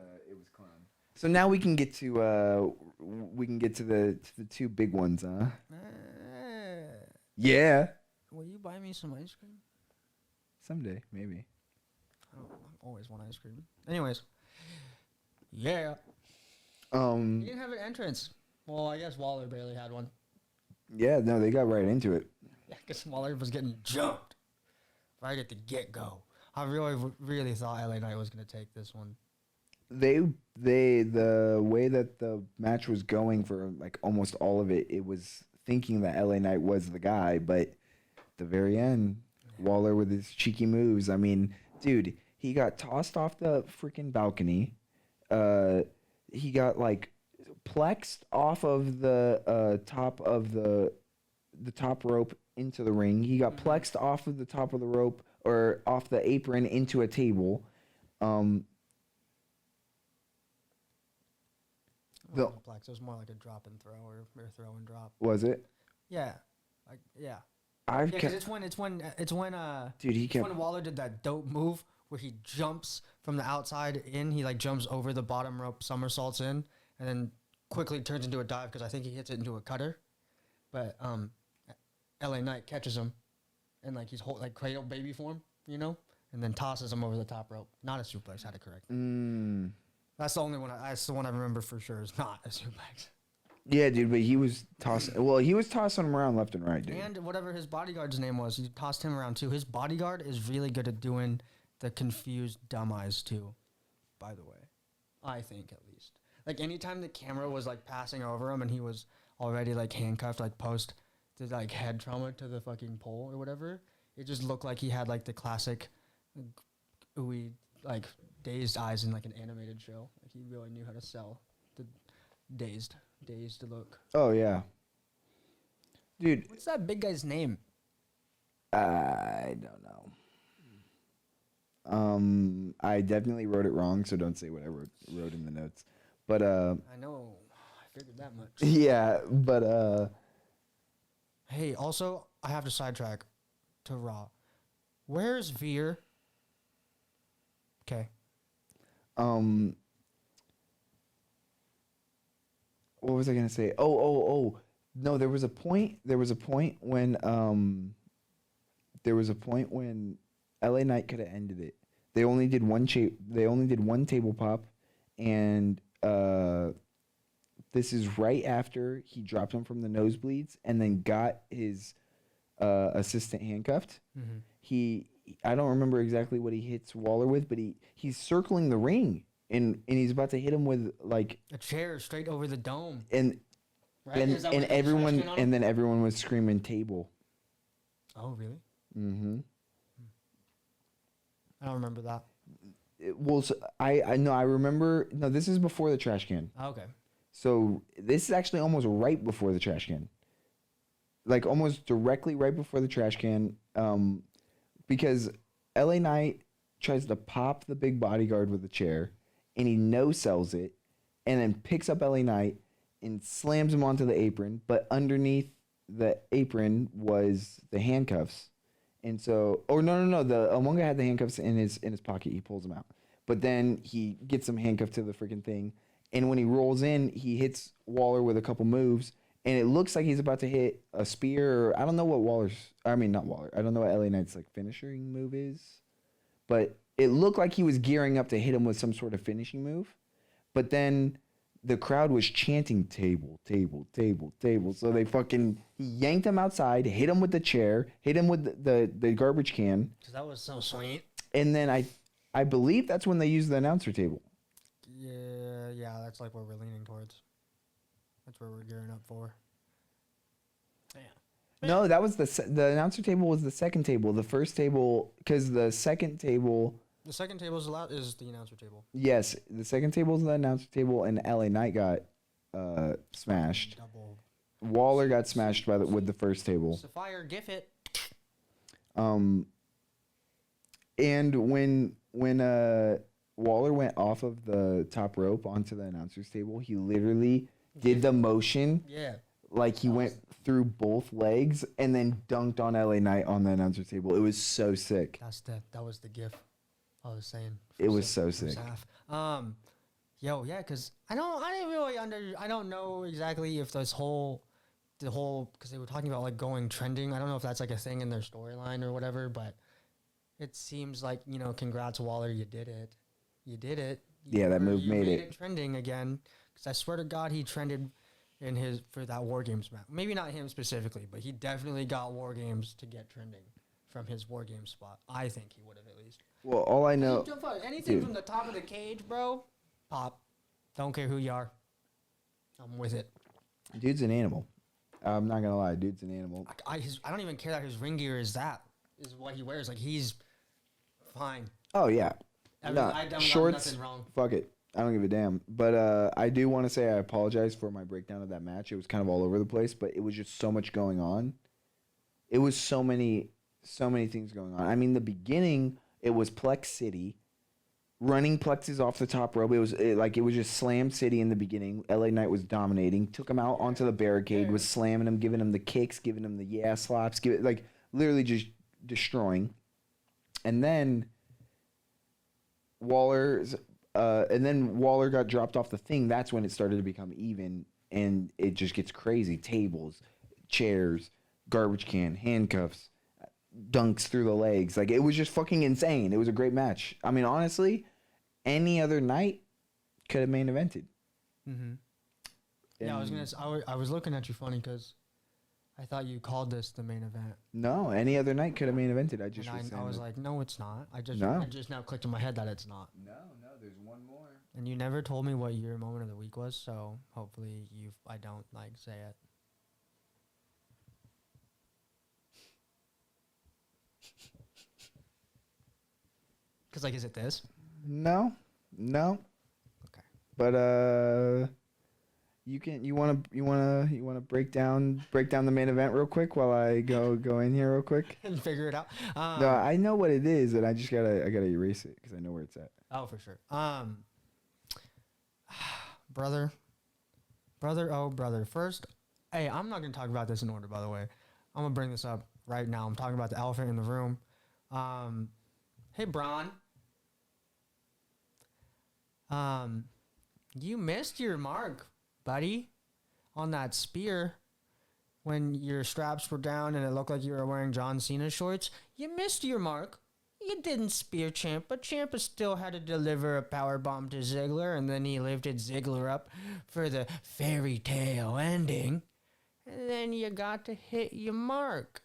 clown. So now we can get to the 2 big ones, huh? Yeah. Will you buy me some ice cream? Someday, maybe. I always want ice cream. Anyways. Yeah. He didn't have an entrance. Well, I guess Waller barely had one. Yeah, no, they got right into it. Yeah, because Waller was getting jumped right at the get-go. I really thought LA Knight was going to take this one. The way that the match was going for like almost all of it, it was thinking that LA Knight was the guy, but at the very end, Waller with his cheeky moves. I mean, dude, he got tossed off the freaking balcony. He got like plexed off of the top of the top rope into the ring. He got plexed off of the top of the rope or off the apron into a table. It was more like a drop and throw or throw and drop. Was it? Yeah. Yeah. I've Because it's when dude, he it's kept when Waller did that dope move where he jumps from the outside in. He like jumps over the bottom rope, somersaults in, and then quickly turns into a dive because I think he hits it into a cutter. But LA Knight catches him, and like he's like cradle baby form, you know, and then tosses him over the top rope. Not a suplex. Had to correct. That's the only one. That's the one I remember for sure. Is not a suplex. Yeah, dude, but he was tossing. Well, he was tossing him around left and right, dude. And whatever his bodyguard's name was, he tossed him around too. His bodyguard is really good at doing the confused dumb eyes too. By the way, I think at least. Like anytime the camera was like passing over him and he was already like handcuffed, like post to like head trauma to the fucking pole or whatever, it just looked like he had like the classic, ooey like dazed eyes in like an animated show. Like he really knew how to sell the dazed look. Oh yeah, dude. What's that big guy's name? I don't know. I definitely wrote it wrong, so don't say what I wrote in the notes. But I know. I figured that much. yeah, but Hey, also, I have to sidetrack to Raw. Where's Veer? Okay. what was I gonna say? Oh. No, there was a point. There was a point when LA Knight could have ended it. They only did one table pop, and this is right after he dropped him from the nosebleeds and then got his assistant handcuffed. Mm-hmm. I don't remember exactly what he hits Waller with, but he's circling the ring and he's about to hit him with like a chair straight over the dome. And right? and everyone and then everyone was screaming table. Oh really? Mm-hmm. I don't remember that. I know I remember. No, this is before the trash can. Oh, okay. So this is actually almost right before the trash can. Like almost directly right before the trash can. Because LA Knight tries to pop the big bodyguard with a chair, and he no-sells it, and then picks up LA Knight and slams him onto the apron. But underneath the apron was the handcuffs. And so, no. The one guy had the handcuffs in his pocket. He pulls them out, but then he gets him handcuffed to the freaking thing. And when he rolls in, he hits Waller with a couple moves, and it looks like he's about to hit a spear. Or I don't know what not Waller. I don't know what LA Knight's like finishing move is, but it looked like he was gearing up to hit him with some sort of finishing move. But then the crowd was chanting table, table, table, table. So he yanked him outside, hit him with the chair, hit him with the garbage can. Cause that was so sweet. And then I believe that's when they used the announcer table. Yeah, that's like what we're leaning towards. That's where we're gearing up for. Yeah. No, that was the announcer table was the second table. The first table, because the second table. The second table is the announcer table. Yes, the second table is the announcer table, and LA Knight got smashed. Double. Waller got smashed with the first table. Sapphire, gif it. And when Waller went off of the top rope onto the announcer's table, he literally did the motion. Yeah. Like he went through both legs and then dunked on LA Knight on the announcer's table. It was so sick. That was the gif I was saying. It was so sick. Because I don't know exactly if the whole, because they were talking about like going trending. I don't know if that's like a thing in their storyline or whatever, but it seems like, congrats Waller, you did it. That move made it trending again. Because I swear to God, he trended for that War Games match. Maybe not him specifically, but he definitely got War Games to get trending from his War Games spot. I think he would have at least. Well, all I know... Anything from the top of the cage, bro, pop. Don't care who you are. I'm with it. Dude's an animal. I'm not going to lie. Dude's an animal. I don't even care that his ring gear is what he wears. Like, he's fine. Oh, yeah. Shorts, nothing wrong. Fuck it. I don't give a damn. But I do want to say I apologize for my breakdown of that match. It was kind of all over the place, but it was just so much going on. It was so many things going on. I mean, the beginning, it was Plex City, running Plexes off the top rope. It was just Slam City in the beginning. LA Knight was dominating, took him out onto the barricade, was slamming him, giving him the kicks, giving him the slaps, literally just destroying. And then Waller got dropped off the thing. That's when it started to become even, and it just gets crazy. Tables, chairs, garbage can, handcuffs, dunks through the legs. Like, it was just fucking insane. It was a great match. I mean, honestly, any other night could have main evented. Mm-hmm. Yeah, I was looking at you funny because I thought you called this the main event. No, any other night could have main evented. I was like, no, it's not. It just now clicked in my head that it's not. No, there's one more. And you never told me what your moment of the week was, so hopefully I don't say it. Because, is it this? No. Okay. But, You wanna break down the main event real quick while I go in here real quick. And figure it out. No, I know what it is, and I gotta erase it because I know where it's at. Oh, for sure. Brother. Oh, brother. First, hey, I'm not gonna talk about this in order. By the way, I'm gonna bring this up right now. I'm talking about the elephant in the room. Hey, Braun. You missed your mark, buddy, on that spear when your straps were down and it looked like you were wearing John Cena shorts. You missed your mark. You didn't spear Ciampa. Ciampa still had to deliver a powerbomb to Ziggler, and then he lifted Ziggler up for the fairy tale ending. And then you got to hit your mark.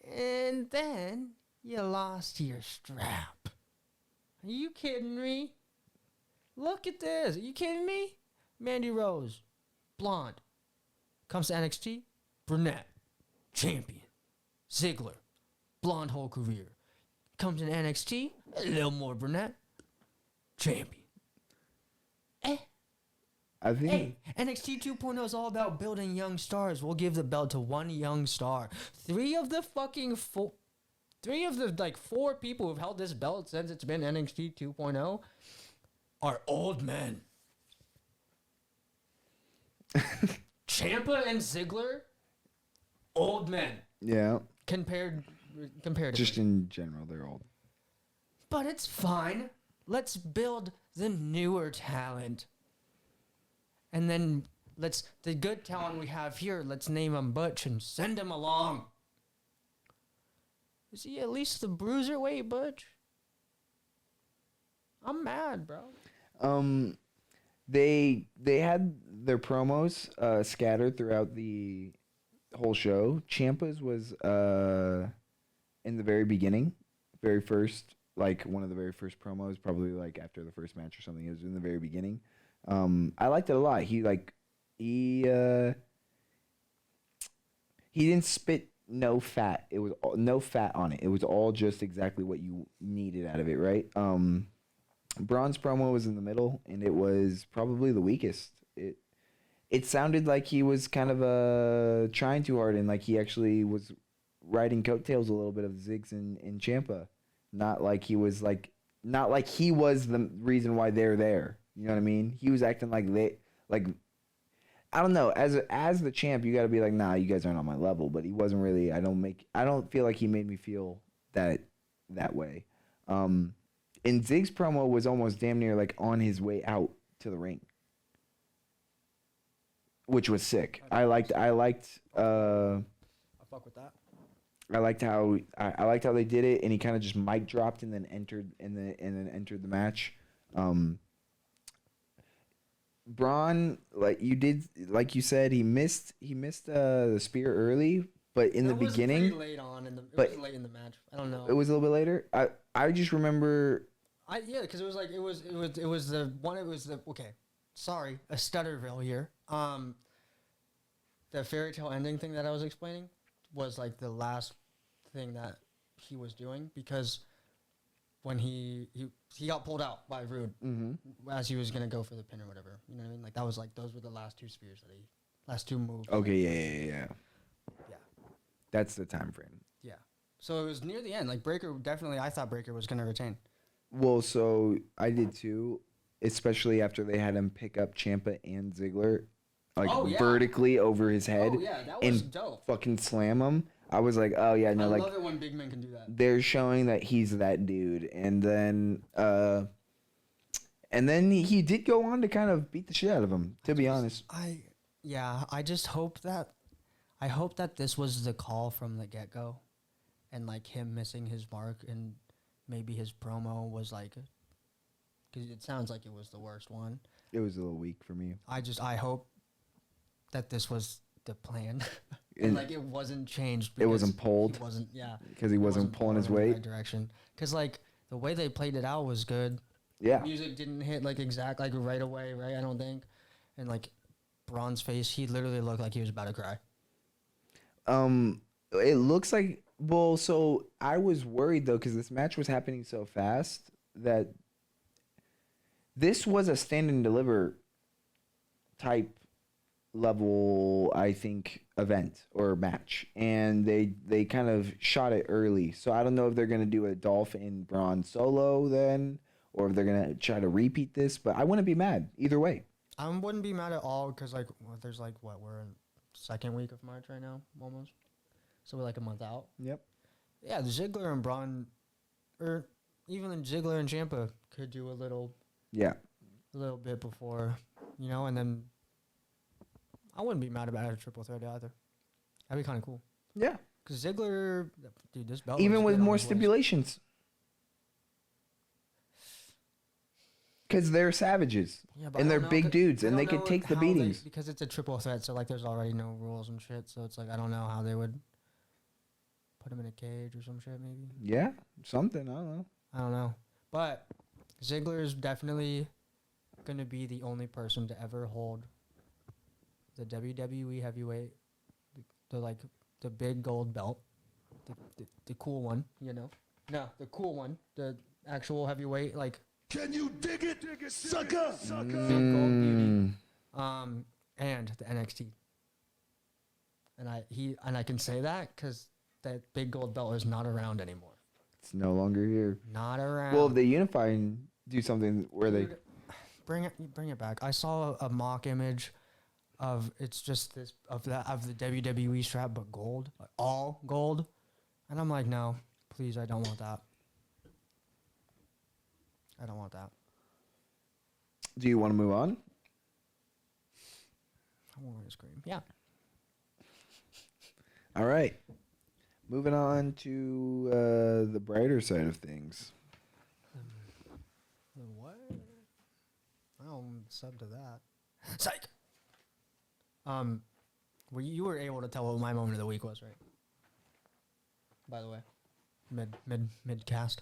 And then you lost your strap. Are you kidding me? Look at this. Are you kidding me? Mandy Rose, blonde. Comes to NXT, brunette, champion. Ziggler, blonde whole career. Comes in NXT, a little more brunette, champion. I think. Hey, NXT 2.0 is all about building young stars. We'll give the belt to one young star. Three of the four people who've held this belt since it's been NXT 2.0 are old men. Ciampa and Ziggler, old men. Yeah. Comparatively. Just in general, they're old. But it's fine. Let's build the newer talent. And then the good talent we have here, let's name him Butch and send him along. Is he at least the bruiserweight Butch? I'm mad, bro. They had their promos scattered throughout the whole show. Ciampa's was in the very beginning, very first, like one of the very first promos, probably like after the first match or something. It was in the very beginning. I liked it a lot. He didn't spit no fat. It was no fat on it. It was all just exactly what you needed out of it, right? Braun's promo was in the middle, and it was probably the weakest. It sounded like he was kind of trying too hard, and like he actually was riding coattails a little bit of Ziggs and Ciampa. Not like he was the reason why they're there. You know what I mean? He was acting like I don't know. As the champ, you got to be like, nah, you guys aren't on my level. But he wasn't really. I don't feel like he made me feel that way. And Zig's promo was almost damn near like on his way out to the ring, which was sick. I liked. I fuck with that. I liked how they did it, and he kind of just mic dropped and then entered the match. Braun, like you said, he missed the spear early, but in the beginning, it was late in the match. I don't know. It was a little bit later. I just remember. Because it was Sorry, a stutterville here. The fairy tale ending thing that I was explaining was like the last thing that he was doing, because when he got pulled out by Rude as he was gonna go for the pin or whatever. You know what I mean? Like those were the last two spears last two moves. Okay, yeah. That's the time frame. Yeah. So it was near the end. Like Breaker, definitely, I thought Breaker was gonna retain. Well, so I did too, especially after they had him pick up Ciampa and Ziggler, vertically over his head. Oh yeah, that was dope. Fucking slam him. I was like, oh yeah, no, I love it when big men can do that. They're showing that he's that dude, and then he did go on to kind of beat the shit out of him. To be honest, I just hope that this was the call from the get go, and like him missing his mark, and maybe his promo was like, because it sounds like it was the worst one. It was a little weak for me. I hope that this was the plan. And like it wasn't changed. It wasn't pulled. Because he wasn't pulling his weight. In the right direction. Because like the way they played it out was good. Yeah. Music didn't hit like right away, right? I don't think. And like Braun's face, he literally looked like he was about to cry. It looks like, well, so I was worried though, because this match was happening so fast that this was a stand and deliver type level, I think, event or match, and they kind of shot it early. So I don't know if they're gonna do a Dolph and Braun solo then, or if they're gonna try to repeat this. But I wouldn't be mad either way. I wouldn't be mad at all because like there's like we're in second week of March right now almost, so we're like a month out. Yep. Yeah, Ziggler and Braun, or even Ziggler and Ciampa could do a little bit before, and then I wouldn't be mad about a triple threat either. That'd be kind of cool. Yeah. Because Ziggler, dude, this belt Even looks with good on more his waist. stipulations. Because they're savages. Yeah, but And I they're don't know, big 'cause dudes, I and don't they could know take the how beatings. because it's a triple threat, so like there's already no rules and shit. So it's like I don't know how they would put him in a cage or some shit. Maybe Yeah, something. I don't know. I don't know. But Ziggler is definitely gonna be the only person to ever hold the WWE heavyweight, the big gold belt, the cool one. No, the cool one, the actual heavyweight, like. Can you dig it, sucker? Big gold beauty. And the NXT. And I can say that because that big gold belt is not around anymore. It's no longer here. Not around. Well, if they unify and do something where Dude, bring it back. I saw a mock image of it's just this of the WWE strap, but gold, like all gold, and I'm like, no, please, I don't want that. I don't want that. Do you want to move on? I want to scream. Yeah. All right. Moving on to the brighter side of things. What? I don't sub to that. Psych. Well, you were able to tell what my moment of the week was, right? By the way, mid cast.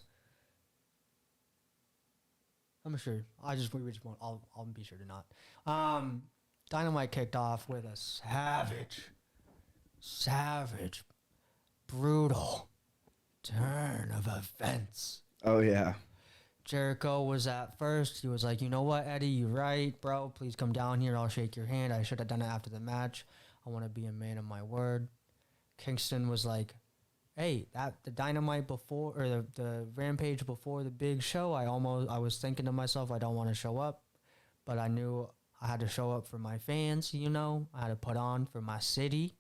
I'm sure. We just won't. I'll be sure to not. Dynamite kicked off with a savage, brutal turn of events. Oh, yeah. Jericho was at first. He was like, you know what, Eddie, you're right, bro. Please come down here. I'll shake your hand. I should have done it after the match. I want to be a man of my word. Kingston was like, hey, the Dynamite before, or the Rampage before the big show, I was thinking to myself, I don't want to show up, but I knew I had to show up for my fans, I had to put on for my city,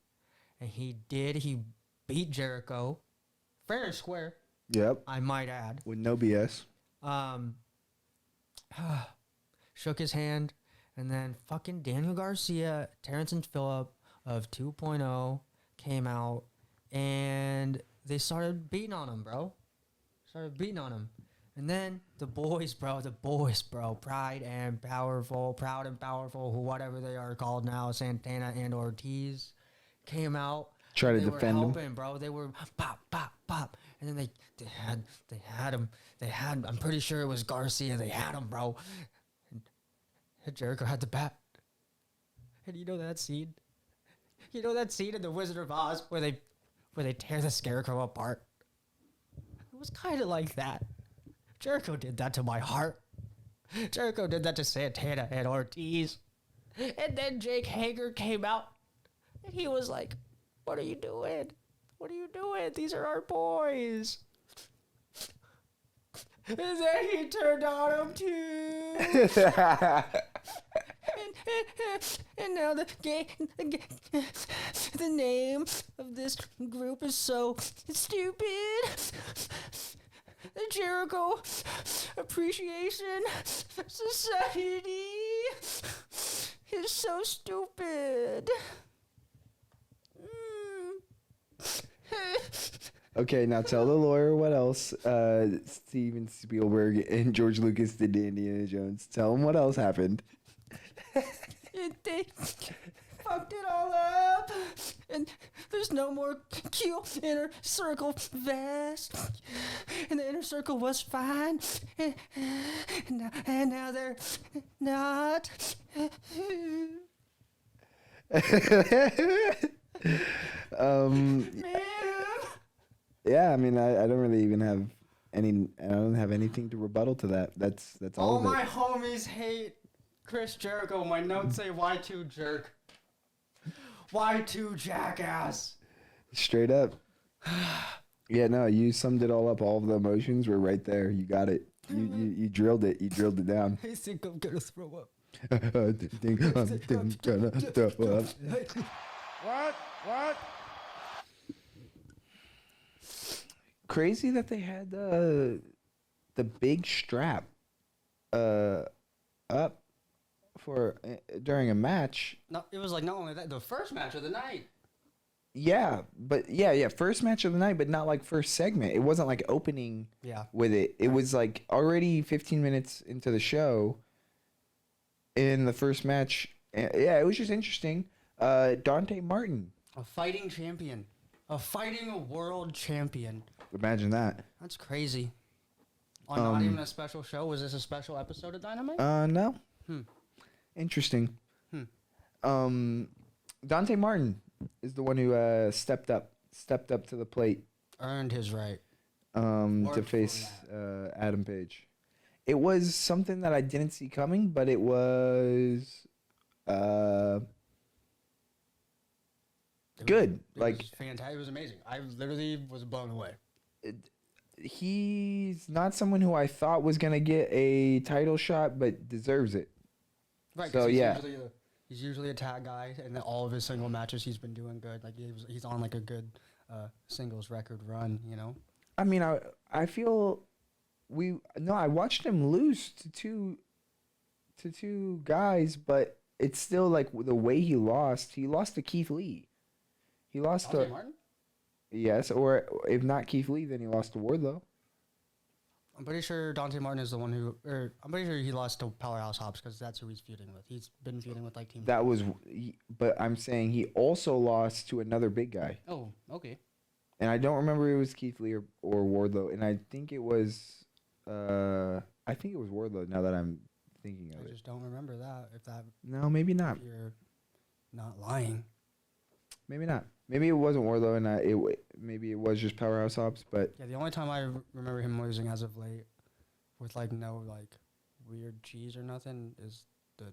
and he did. He beat Jericho, fair and square. Yep. I might add. With no BS. Shook his hand, and then fucking Daniel Garcia, Terrence and Phillip of 2.0 came out, and they started beating on him, bro. And then the boys, bro, Proud and Powerful, whatever they are called now, Santana and Ortiz, came out. Try to They defend were him. helping, bro. They were pop, pop, pop. And then they had him. I'm pretty sure it was Garcia. They had him, bro. And Jericho had the bat. And you know that scene? You know that scene in The Wizard of Oz where they tear the Scarecrow apart? It was kind of like that. Jericho did that to my heart. Jericho did that to Santana and Ortiz. And then Jake Hager came out, and he was like, what are you doing? What are you doing? These are our boys. And then he turned on him too. and now the name of this group is so stupid. The Jericho Appreciation Society is so stupid. Okay, now tell the lawyer what else Steven Spielberg and George Lucas did to Indiana Jones. Tell him what else happened. They fucked it all up, and there's no more cute inner circle vest, and the inner circle was fine, and now they're not. Man. Yeah, I mean, I don't really even have I don't have anything to rebuttal to that. That's all All of it. my homies hate Chris Jericho. My notes say Y2 jerk. Y2 jackass. Straight up. Yeah, no, you summed it all up. All of the emotions were right there. You got it. You drilled it. You drilled it down. I think I'm gonna throw up. I think I'm gonna throw up. What? Crazy that they had the big strap up for during a match. No, it was like not only that, the first match of the night. Yeah, but yeah, first match of the night, but not like first segment. It wasn't like opening with it. It was like already 15 minutes into the show in the first match. Yeah, it was just interesting. Dante Martin. A fighting champion. A fighting world champion. Imagine that. That's crazy. On not even a special show? Was this a special episode of Dynamite? No. Interesting. Dante Martin is the one who stepped up to the plate. Earned his right. To face Adam Page. It was something that I didn't see coming, but it was good. It was fantastic. It was amazing. I literally was blown away. He's not someone who I thought was gonna get a title shot, but deserves it. Right. So He's usually a tag guy, and then all of his single matches he's been doing good. Like he's on like a good singles record run, you know. I mean, I feel I watched him lose to two guys, but it's still like the way he lost. He lost to Keith Lee. He lost Dante to Martin? Yes, or if not Keith Lee, then he lost to Wardlow. I'm pretty sure Dante Martin is the one who, I'm pretty sure he lost to Powerhouse Hobbs because that's who he's feuding with. He's been feuding with like Team. But I'm saying he also lost to another big guy. Oh, okay. And I don't remember if it was Keith Lee or Wardlow, and I think it was Wardlow. Now that I'm thinking of it, I just don't remember that. No, maybe not. If you're not lying. Maybe not. Maybe it wasn't Wardlow, and maybe it was just Powerhouse Hobbs. But yeah, the only time I remember him losing as of late, with like no like weird cheese or nothing, is that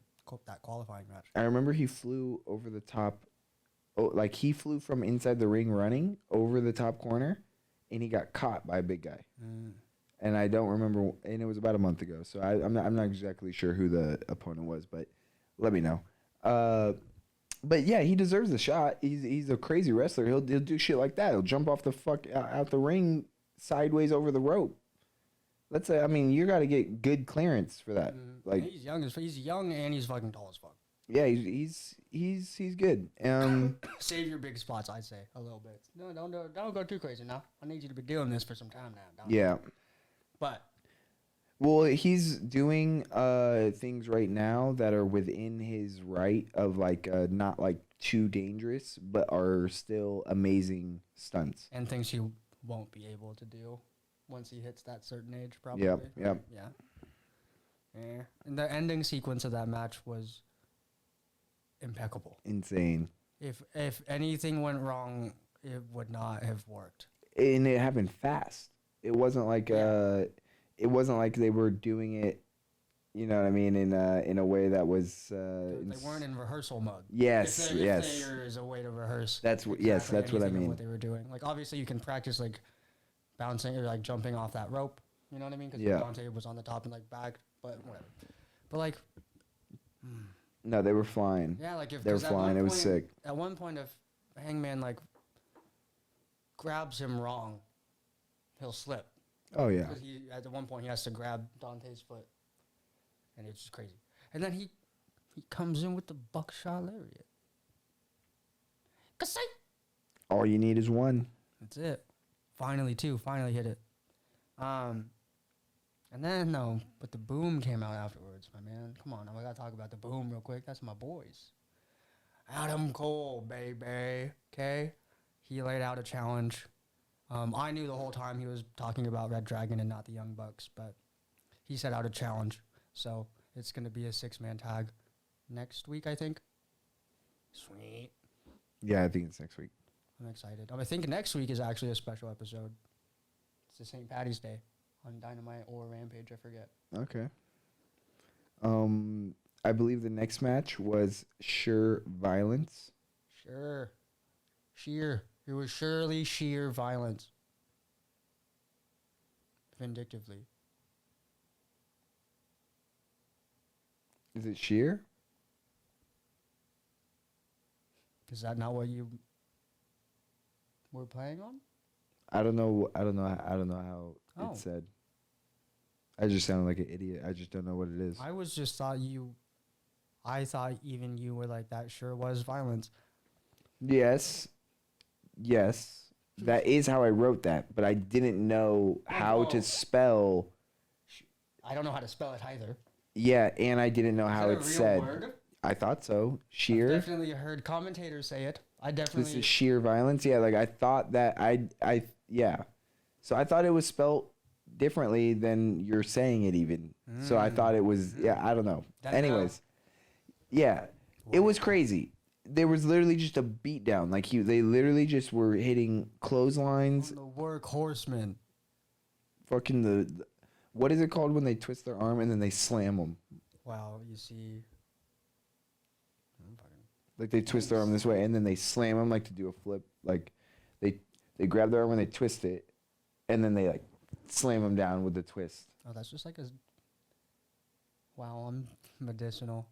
qualifying match. I remember he flew over the top. Oh, like he flew from inside the ring running over the top corner, and he got caught by a big guy. And I don't remember, and it was about a month ago, so I'm not exactly sure who the opponent was, but let me know. But yeah, he deserves the shot. He's a crazy wrestler. He'll do shit like that. He'll jump off the fuck out the ring sideways over the rope. Let's say, I mean, you got to get good clearance for that. Like he's young and he's fucking tall as fuck. Yeah, he's good. Save your big spots, I'd say, a little bit. No, don't go too crazy now. I need you to be doing this for some time now. Yeah. But well, he's doing things right now that are within his right of like not like too dangerous, but are still amazing stunts. And things he won't be able to do once he hits that certain age, probably. Yep. Yeah. And the ending sequence of that match was impeccable. Insane. If anything went wrong, it would not have worked. And it happened fast. It wasn't like it wasn't like they were doing it, you know what I mean, in a way that was. They weren't in rehearsal mode. Yes, if there is a way to rehearse. That's what I mean. What they were doing, like obviously you can practice like bouncing or like jumping off that rope. You know what I mean? Because Dante was on the top and like back, but whatever. But like. No, they were flying. Yeah, like if they were flying, it was sick. At one point, if Hangman like grabs him wrong, he'll slip. Oh yeah. Because at one point he has to grab Dante's foot, and it's just crazy. And then he comes in with the buckshot lariat. Kasai. All you need is one. That's it. Finally two. Finally hit it. And then but the Boom came out afterwards, my man. Come on, I gotta talk about the Boom real quick. That's my boys. Adam Cole, baby. Okay, he laid out a challenge. I knew the whole time he was talking about Red Dragon and not the Young Bucks, but he set out a challenge. So it's gonna be a 6-man tag next week, I think. Sweet. Yeah, I think it's next week. I'm excited. I think next week is actually a special episode. It's the St. Patty's Day. On Dynamite or Rampage, I forget. Okay. I believe the next match was Sure Violence. Sure. Sheer. It was surely sheer violence. Vindictively. Is it sheer? Is that not what you were playing on? I don't know. I don't know how Oh. it's said. I just sound like an idiot. I just don't know what it is. I was just thought you. I thought even you were like that. Sure was violence. Yes. That is how I wrote that, but I didn't know how to spell. I don't know how to spell it either. Yeah, and I didn't know how Is that a it's real said. word? I thought so. I've Sheer. definitely heard commentators say it. I definitely. This is sheer violence. Yeah, like I thought that yeah. So I thought it was spelled differently than you're saying it even. So I thought it was I don't know. Anyways. Yeah. It was crazy. There was literally just a beat down. Like they literally just were hitting clotheslines. The workhorseman. Fucking the what is it called when they twist their arm and then they slam them? Wow, you see. Like they twist their arm this way and then they slam them like to do a flip. Like they grab their arm and they twist it and then they like slam them down with the twist. Oh, that's just like a. Wow, I'm medicinal.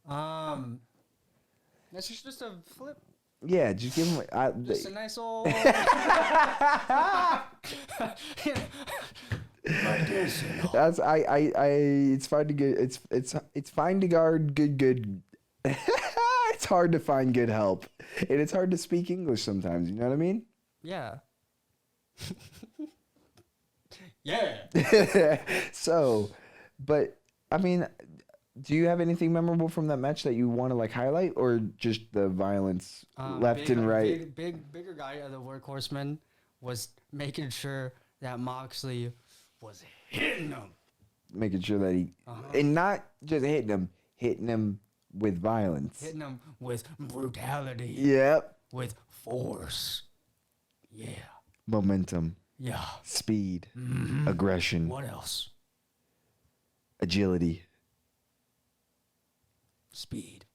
That's just a flip. Yeah, just give them. Just a nice old. That's It's fine to get. It's fine to guard good. It's hard to find good help, and it's hard to speak English sometimes. You know what I mean? Yeah. Yeah. So, but I mean, do you have anything memorable from that match that you want to like highlight, or just the violence left and right? Bigger guy, the workhorseman, was making sure that Moxley was hitting him. Making sure that he, and not just hitting him with violence. Hitting him with brutality. Yep. With force. Yeah. Momentum. Yeah. Speed. Aggression. What else? Agility. Speed.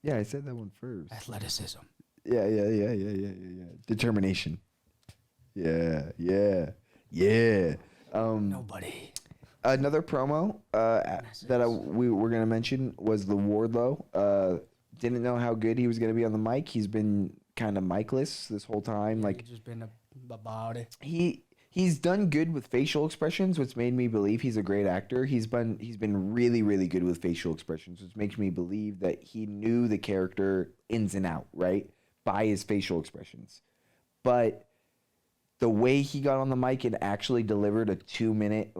Yeah, I said that one first. Athleticism. Yeah. Determination. Yeah. Nobody. Another promo that we were gonna mention was the Wardlow. Didn't know how good he was gonna be on the mic. He's been kind of micless this whole time. Like He's just been about it. He's done good with facial expressions, which made me believe he's a great actor. He's been really, really good with facial expressions, which makes me believe that he knew the character ins and out, right? By his facial expressions. But the way he got on the mic and actually delivered a 2-minute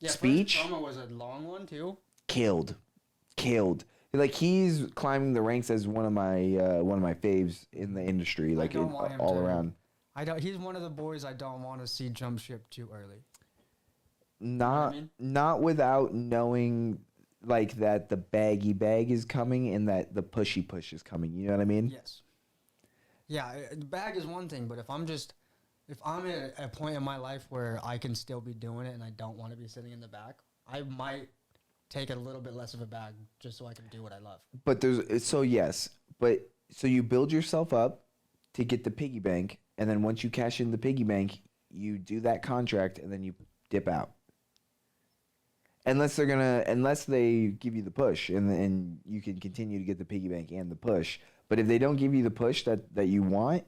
speech. First promo was a long one too. Killed. Like he's climbing the ranks as one of my faves in the industry, like all around. He's one of the boys I don't want to see jump ship too early. Not without knowing like that the baggy bag is coming and that the pushy push is coming. You know what I mean? Yes. Yeah, the bag is one thing, but if I'm at a point in my life where I can still be doing it and I don't want to be sitting in the back, I might take a little bit less of a bag just so I can do what I love. But so you build yourself up to get the piggy bank, and then once you cash in the piggy bank, you do that contract and then you dip out. Unless they give you the push and you can continue to get the piggy bank and the push. But if they don't give you the push that you want,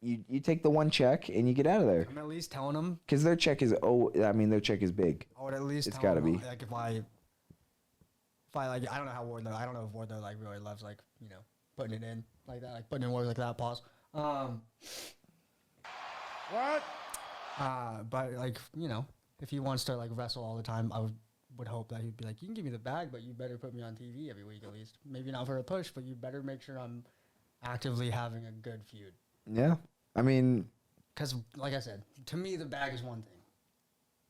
you take the one check and you get out of there. I'm at least telling them because their check is their check is big. I would at least it's tell gotta them, be. like if I like I don't know how Wardlow. I don't know if Wardlow like really loves like putting it in like that, like putting in work like that. Pause. What? But like if he wants to like wrestle all the time, I would hope that he'd be like, you can give me the bag, but you better put me on TV every week at least. Maybe not for a push, but you better make sure I'm actively having a good feud. Yeah, I mean, because like I said, to me the bag is one thing.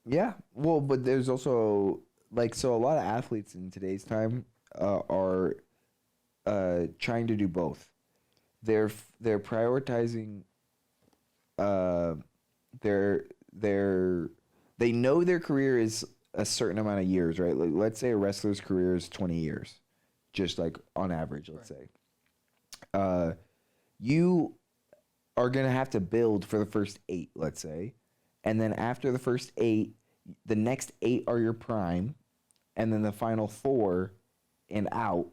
Yeah, well, but there's also so a lot of athletes in today's time are trying to do both. They're prioritizing. They know their career is a certain amount of years, right? Like, let's say a wrestler's career is 20 years. just like on average, let's say. You are going to have to build for the first 8, let's say. And then after the first 8, the next 8 are your prime. And then the final 4 and out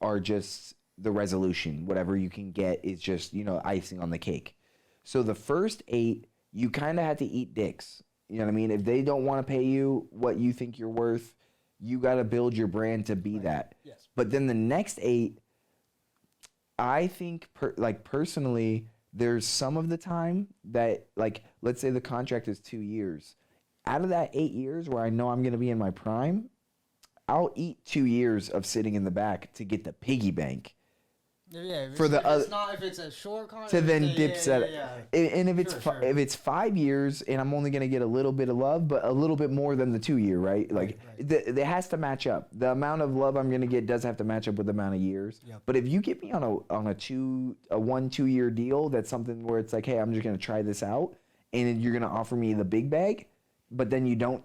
are just the resolution. Whatever you can get is just, icing on the cake. So the first 8, you kind of have to eat dicks. You know what I mean? If they don't want to pay you what you think you're worth, you got to build your brand to be that. Yes. But then the next 8, I think, personally, there's some of the time that, like, let's say the contract is 2 years. Out of that 8 years where I know I'm going to be in my prime, I'll eat 2 years of sitting in the back to get the piggy bank. Yeah, if it's a short contract, to then dip set. And if if it's 5 years and I'm only gonna get a little bit of love, but a little bit more than the 2 year, right? Like it has to match up. The amount of love I'm gonna get does have to match up with the amount of years. Yep. But if you get me on a 1-2 year deal, that's something where it's like, hey, I'm just gonna try this out, and you're gonna offer me the big bag, but then you don't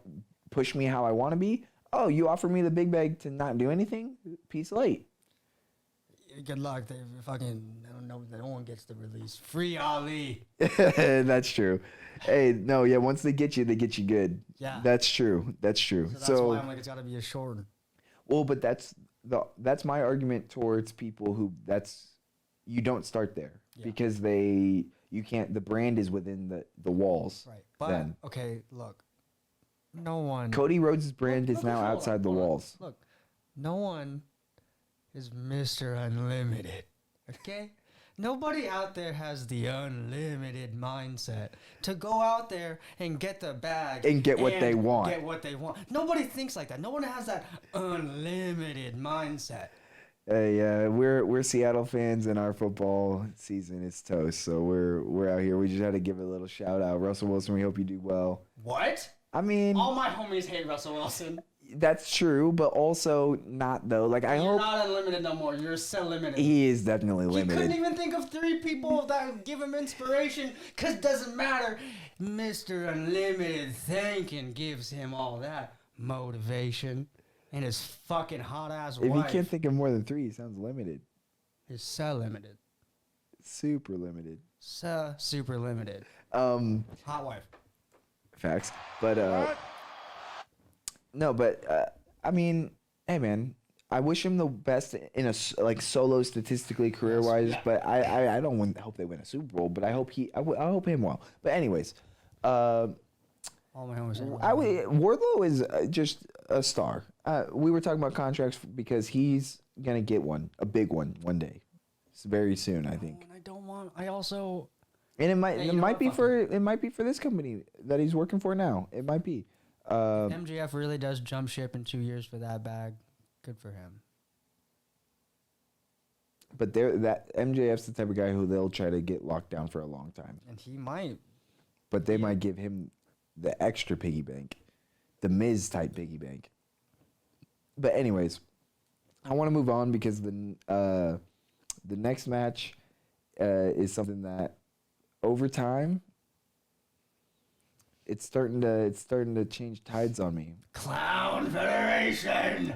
push me how I want to be. Oh, you offer me the big bag to not do anything? Peace late. Good luck. I don't know. No one gets the release. Free Ali. That's true. Hey, no, yeah. Once they get you good. Yeah. That's true. That's true. So that's why I'm like, it's got to be a short. Well, but that's my argument towards people who you don't start there because you can't. The brand is within the walls. Right. But okay, look. No one. Cody Rhodes' brand is now outside the walls. Look, no one is Mr. Unlimited. Okay? Nobody out there has the unlimited mindset to go out there and get the bag and get what they want. Nobody thinks like that. No one has that unlimited mindset. Hey, we're Seattle fans, and our football season is toast. So we're out here. We just had to give a little shout out, Russell Wilson. We hope you do well. What? I mean, all my homies hate Russell Wilson. That's true, but also not though. Like I hope you're not unlimited no more. You're so limited. He is definitely limited. He couldn't even think of 3 people that give him inspiration, because it doesn't matter. Mr. Unlimited thinking gives him all that motivation, and his fucking hot ass wife. If you can't think of more than 3, he sounds limited. He's so limited. Super limited. So super limited. Hot wife. Facts, but no, but I mean, hey man, I wish him the best in a solo statistically career wise. But I don't hope they win a Super Bowl. But I hope I hope him well. But anyways, all my homies. Wardlow is just a star. We were talking about contracts because he's gonna get a big one day. It's very soon, I think. I don't want. I also. And it might be for this company that he's working for now. It might be. MJF really does jump ship in 2 years for that bag. Good for him. But that MJF's the type of guy who they'll try to get locked down for a long time. And he might. But they might give him the extra piggy bank, the Miz type piggy bank. But anyways, I want to move on because the next match is something that. Over time, it's starting to change tides on me. Clown Federation.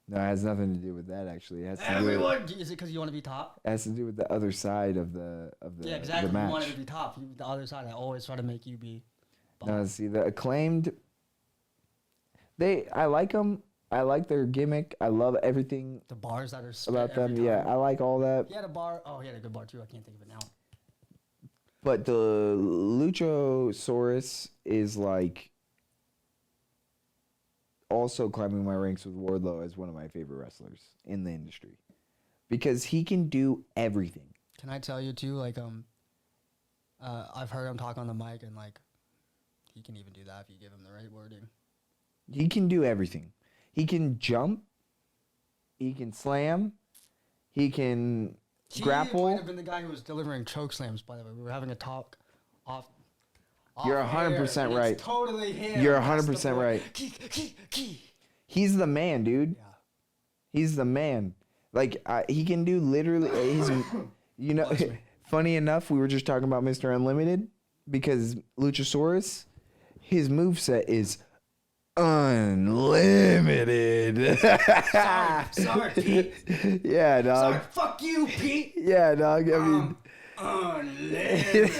No, it has nothing to do with that. Actually, it has to everyone. Is it because you want to be top? It has to do with the other side of the exactly. The match. You wanted to be top. The other side, I always try to make you be. No, see the Acclaimed. I like them. I like their gimmick. I love everything. The bars that are about them. Yeah, I like all that. He had a bar. Oh, he had a good bar too. I can't think of it now. But the Luchasaurus is like also climbing my ranks with Wardlow as one of my favorite wrestlers in the industry because he can do everything. Can I tell you too? Like I've heard him talk on the mic, and like he can even do that if you give him the right wording. He can do everything. He can jump. He can slam. He can. Grapple. He might have been the guy who was delivering choke slams, by the way. We were having a talk off You're 100% right. It's totally him. You're 100% right. He's the man, dude. Yeah. He's the man. Like, he can do literally... funny enough, we were just talking about Mr. Unlimited because Luchasaurus, his moveset is Unlimited. Sorry, Pete. Yeah, dog. Sorry, fuck you, Pete. Yeah, dog. I mean, Unlimited.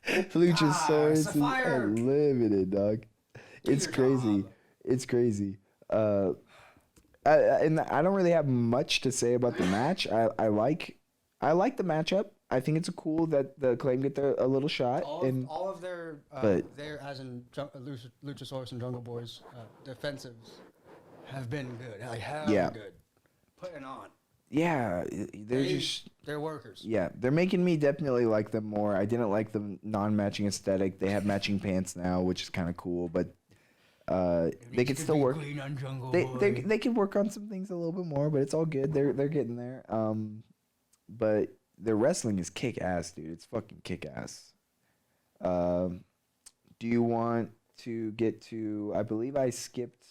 Luchasaurus is Sapphire. unlimited, dog. It's your crazy. job. It's crazy. And I don't really have much to say about the match. I like the matchup. I think it's cool that the Acclaim get a little shot. All of their, but- their as in Luchasaurus and Jungle Boys defensives have been good. Like hell Yeah. good. Putting on. Yeah, They're workers. Yeah, they're making me definitely like them more. I didn't like the non-matching aesthetic. They have matching pants now, which is kind of cool, but they can still work. They can work on some things a little bit more, but it's all good. They're getting there. But their wrestling is kick ass, dude. It's fucking kick ass. Do you want to get to? I believe I skipped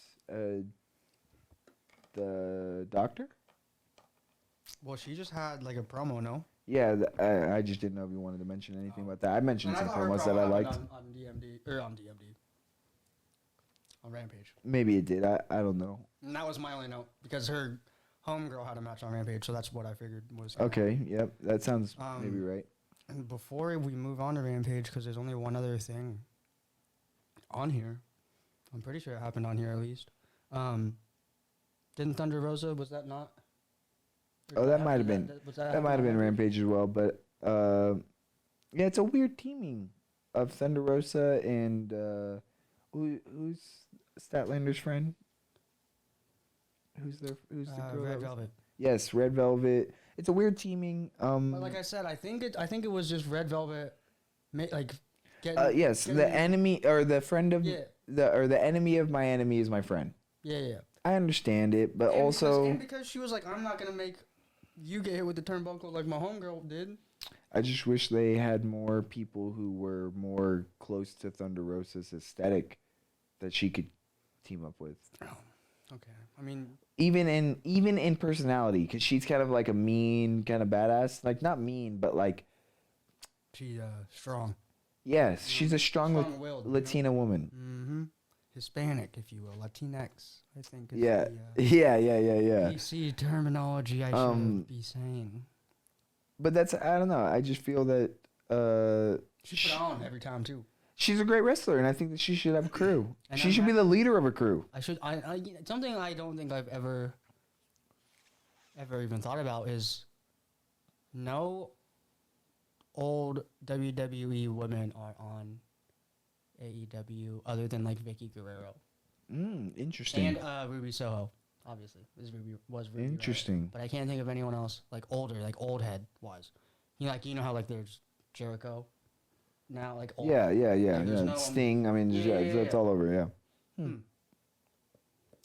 the doctor. Well, she just had like a promo, no? Yeah, I just didn't know if you wanted to mention anything about that. I mentioned some promos that I liked. On Rampage. Maybe it did. I don't know. And that was my only note because her homegirl had a match on Rampage, so that's what I figured was. Okay. Yep. That sounds maybe right. And before we move on to Rampage, because there's only one other thing on here. I'm pretty sure it happened on here at least. Didn't Thunder Rosa? Was that not? Oh, that might have been. That might have been Rampage as well. But yeah, it's a weird teaming of Thunder Rosa and who's Statlander's friend? Who's the girl? Red Velvet. Yes, Red Velvet. It's a weird teaming. But like I said, I think it was just Red Velvet, yes, the enemy or the friend of Yeah. the enemy of my enemy is my friend. Yeah. I understand it, but also because she was like, I'm not gonna make you get hit with the turnbuckle like my homegirl did. I just wish they had more people who were more close to Thunder Rosa's aesthetic that she could team up with. Oh, okay. I mean, even in personality, because she's kind of like a mean kind of badass. Like not mean, but like she's strong. Yes, she's a Strong-willed, Latina woman. Mm-hmm. Hispanic, if you will, Latinx. I think. Is Yeah. The, yeah. PC terminology I should be saying. But that's I don't know. I just feel that she put on every time too. She's a great wrestler, and I think that she should have a crew. And she should be the leader of a crew. I something I don't think I've ever even thought about is no old WWE women are on AEW other than like Vicky Guerrero. Interesting. And Ruby Soho, obviously. Was Ruby. Interesting. Right? But I can't think of anyone else like older, like old head wise. You know how like there's Jericho now, like old. Yeah. No, Sting. I mean, it's all over. Yeah.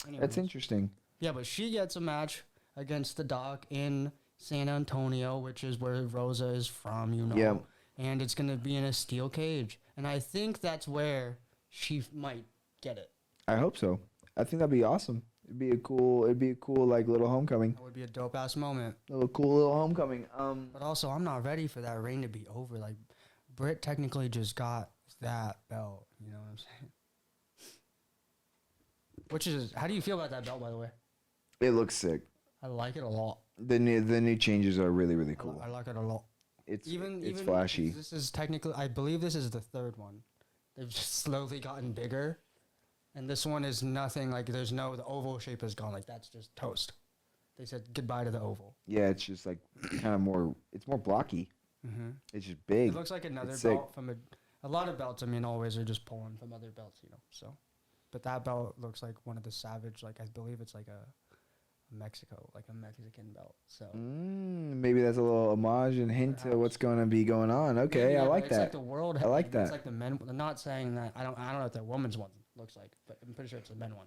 Anyways. That's interesting. Yeah, but she gets a match against the Doc in San Antonio, which is where Rosa is from, Yeah. And it's going to be in a steel cage. And I think that's where she might get it. I hope so. I think that'd be awesome. It'd be a cool like little homecoming. That would be a dope ass moment. A cool little homecoming. But also, I'm not ready for that reign to be over. Like, Britt technically just got that belt. You know what I'm saying? Which is, how do you feel about that belt, by the way? It looks sick. I like it a lot. The new changes are really, really cool. I like it a lot. It's flashy. This is technically, I believe this is the third one. They've just slowly gotten bigger. And this one is nothing, like the oval shape is gone. Like that's just toast. They said goodbye to the oval. Yeah, it's just like kind of more, it's more blocky. Mm-hmm. It's just big. It looks like another It's belt from a lot of belts, I mean, always are just pulling from other belts, so. But that belt looks like one of the Savage, like I believe it's like a Mexican belt. So maybe that's a little homage and hint to what's going to be going on. Okay, I like that. It's like the world. I like that. It's like the men. I'm not saying that. I don't know what the woman's one looks like, but I'm pretty sure it's the men one.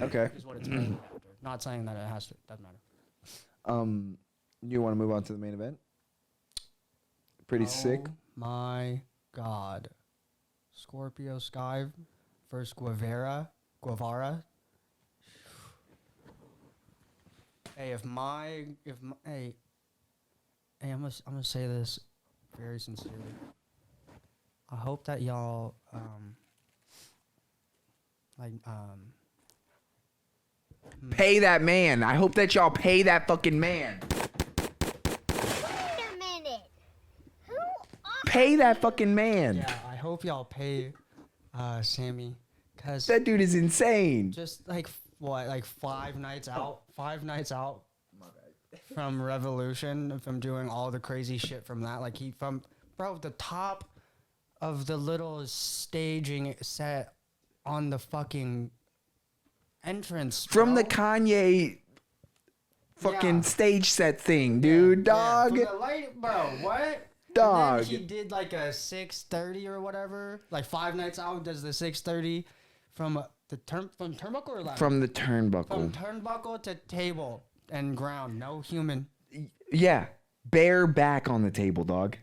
Okay. Is what it's named after. Not saying that it has to. Doesn't matter. You want to move on to the main event? Pretty sick. My God, Scorpio Sky versus Guevara. Hey, I'm gonna say this very sincerely. I hope that y'all like Pay that man. I hope that y'all pay that fucking man. Wait a minute. Who are Pay that fucking man. yeah, I hope y'all pay Sammy, cause That dude is insane. just like what, like 5 nights out from Revolution, from doing all the crazy shit from that, like bro, the top of the little staging set on the fucking entrance From the bro. Kanye fucking Yeah. stage set thing, dude. Yeah, Dog. from the light, bro, what? Dog. And then he did like a 6:30 or whatever. Like 5 nights out does the 6:30 from from turnbuckle or ladder? From the From turnbuckle. turnbuckle to table and ground. No human. Yeah. Bare back on the table, dog.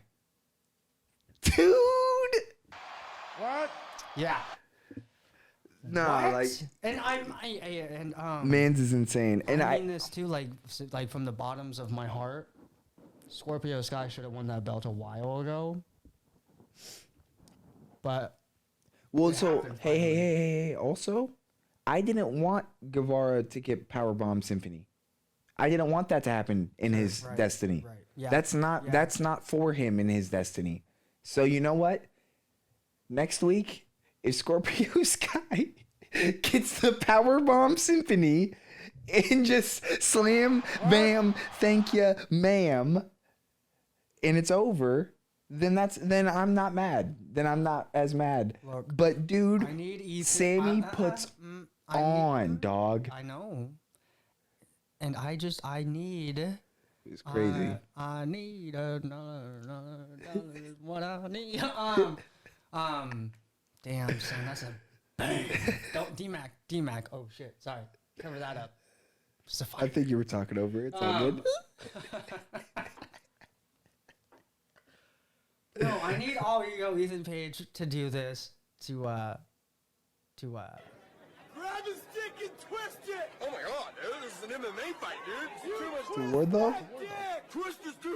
Dude. What? Yeah. No, What? like and Mans is insane. And I mean this too, like from the bottoms of my heart. Scorpio Sky should have won that belt a while ago. But well, It so happened hey. Also, I didn't want Guevara to get Powerbomb Symphony. I didn't want that to happen in his Right, destiny. right. Yeah. That's not for him in his destiny. So you know what? Next week, if Scorpio Sky gets the Powerbomb Symphony and just slam, bam, thank you, ma'am, and it's over, then I'm not mad. Then I'm not as mad. Look, But dude, I need Ethan. Sammy puts on, dog. I know. And I need. It's crazy. I need another $1. What I need. Damn, son, that's a bang. Don't D-Mac. Oh shit, sorry. Cover that up. Just a I fire. think you were talking over it. It's all good. No, I need all ego Ethan Page to do this Grab his stick and twist it! Oh my god, dude, this is an MMA fight, dude. Too much. To Wardlow, Yeah, twist his dick!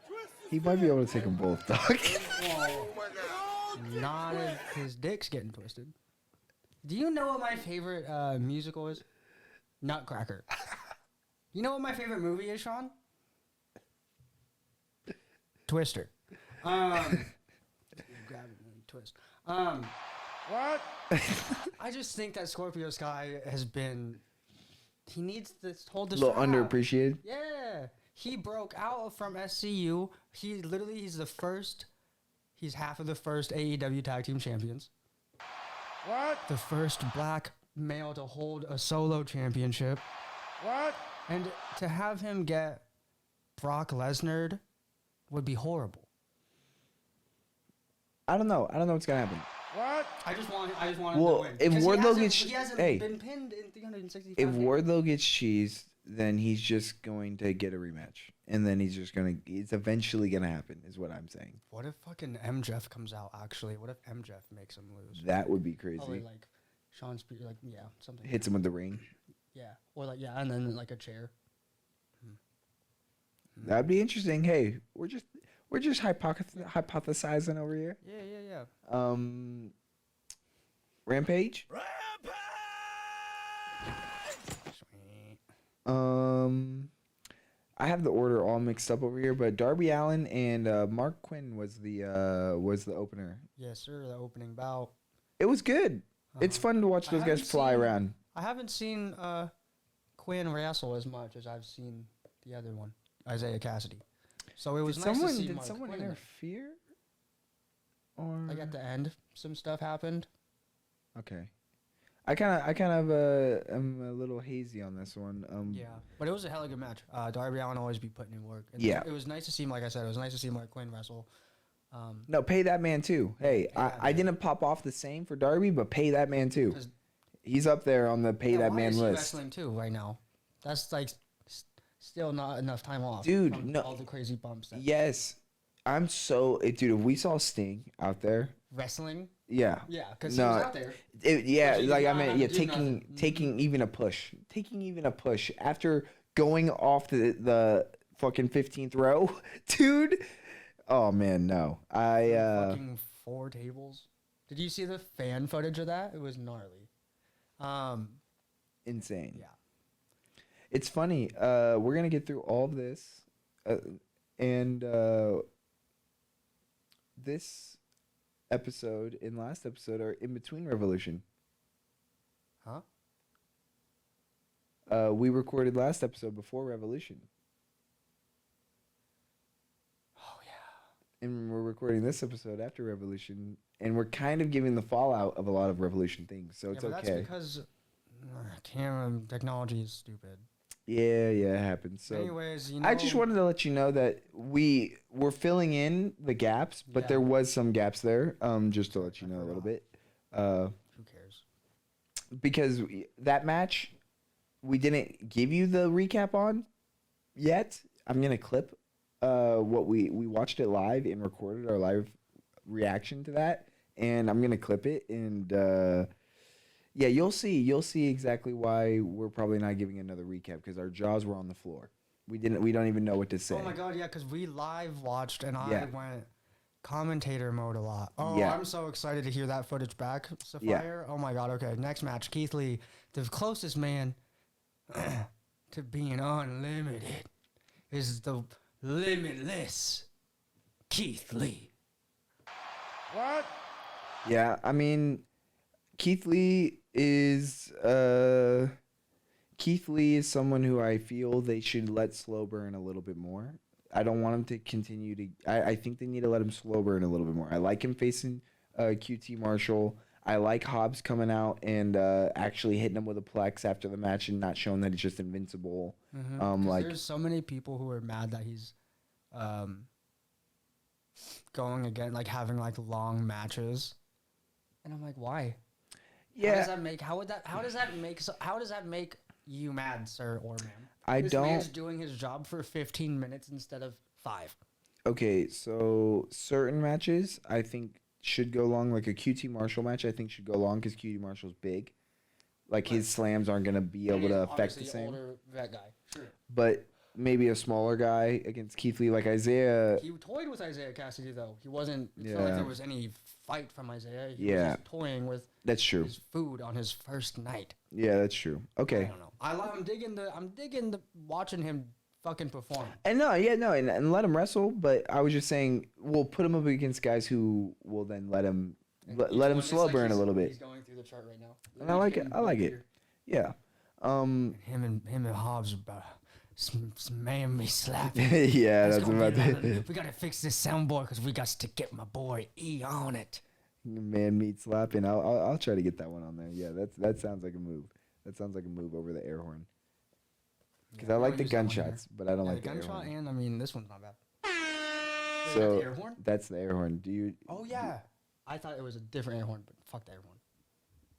Twist his he might be able to take them both, dog. Oh my god. dick! not if his dick's getting twisted. Do you know what my favorite musical is? Nutcracker. You know what my favorite movie is, Sean? Twister. Grab it and twist. What? I just think that Scorpio Sky has been. He needs to hold the A little strap. underappreciated. Yeah, he broke out from SCU. He's the first. He's half of the first AEW Tag Team Champions. What? The first black male to hold a solo championship, What? and to have him get Brock Lesnar would be horrible. I don't know what's gonna happen. What? I just want him Well, to win. if Because Wardlow he hasn't been pinned in 365 If days. Wardlow gets cheesed, then he's just going to get a rematch, and then it's eventually gonna happen. Is what I'm saying. What if fucking MJF comes out? Actually, what if MJF makes him lose? That would be crazy. Probably like Sean Spears, like something. Hits him with the ring. Yeah, or and then like a chair. That'd be interesting. Hey, we're just hypothesizing over here. Yeah. Rampage. Sweet. I have the order all mixed up over here, but Darby Allin and Mark Quinn was the opener. Yes, sir. The opening bout. It was good. It's fun to watch I those guys haven't fly seen- around. I haven't seen Quinn wrestle as much as I've seen the other one, Isaiah Cassidy. So it was nice to see Did Mark someone Quinn in it. interfere? Or Like at the end, some stuff happened. okay, I kind of am a little hazy on this one. Yeah, but it was a hella good match. Darby Allin always be putting in work. And Yeah. it was nice to see him. Like I said, it was nice to see Mark Quinn wrestle. No, pay that man too. Hey, pay that I man. didn't pop off the same for Darby, but pay that man too. 'Cause- He's up there on the pay Yeah, that why man is he list. wrestling too right now? That's like still not enough time off. Dude, from no. all the crazy bumps. That Yes, I'm so dude. If we saw Sting out there, wrestling. yeah, Yeah, because No, he was out there. yeah, But he like did I not mean, have yeah, to do nothing. taking even a push after going off the fucking 15th row, dude. Oh man, no, Fucking 4 tables. Did you see the fan footage of that? It was gnarly. Insane. Yeah. It's funny. We're gonna get through all of this, and this episode and last episode are in between Revolution. Huh? We recorded last episode before Revolution. Oh yeah. And we're recording this episode after Revolution, and we're kind of giving the fallout of a lot of Revolution things, so it's but okay. That's because camera technology is stupid. Yeah, it happens. So, anyways, I just wanted to let you know that we were filling in the gaps, but there was some gaps there. Just to let you know a little bit. Who cares? Because that match, we didn't give you the recap on yet. I'm gonna clip what we watched it live and recorded our live reaction to that, and I'm gonna clip it, and yeah, you'll see exactly why we're probably not giving another recap, because our jaws were on the floor. We don't even know what to say. Oh my god, yeah, because we live watched and I went commentator mode a lot. Oh, Yeah. I'm so excited to hear that footage back, Sapphire. Oh my god, okay, next match, Keith Lee, the closest man to being unlimited is the limitless Keith Lee. What? Yeah, I mean, Keith Lee is someone who I feel they should let slow burn a little bit more. I don't want him to continue to. I think they need to let him slow burn a little bit more. I like him facing QT Marshall. I like Hobbs coming out and actually hitting him with a plex after the match and not showing that he's just invincible. Like, there's so many people who are mad that he's going again, like having like long matches, and I'm like, why? yeah, How does that make? How does that make you mad, sir or ma'am? I This don't. man's doing his job for 15 minutes instead of 5. Okay, so certain matches I think should go long. Like a QT Marshall match, I think should go long because QT Marshall's big. Like his slams aren't gonna be able to affect the same. Older vet guy, sure. But maybe a smaller guy against Keith Lee, like Isaiah. He toyed with Isaiah Cassidy though. He wasn't. It's not like Yeah. there was any fight from Isaiah. He Yeah. was just toying with That's true. his food on his first night. Yeah, that's true. I Okay. don't know. I'm digging the watching him fucking perform. And and let him wrestle. But I was just saying, we'll put him up against guys who will then let him It's slow like burn a he's- little He's bit. going through the chart right now. And I like it. I like it. Yeah. Him and Hobbs are about some man me slapping. Yeah, It's that's gonna about be it. we gotta fix this soundboard because we got to get my boy E on it. Man meat slapping. I'll try to get that one on there. Yeah, that sounds like a move. That sounds like a move over the air horn. Because I like the gunshots, but I don't like the air gunshot, horn. and I mean this one's not bad. Is that So the air horn? that's the air horn. Do you? Oh yeah, I thought it was a different air horn, but fuck the air horn.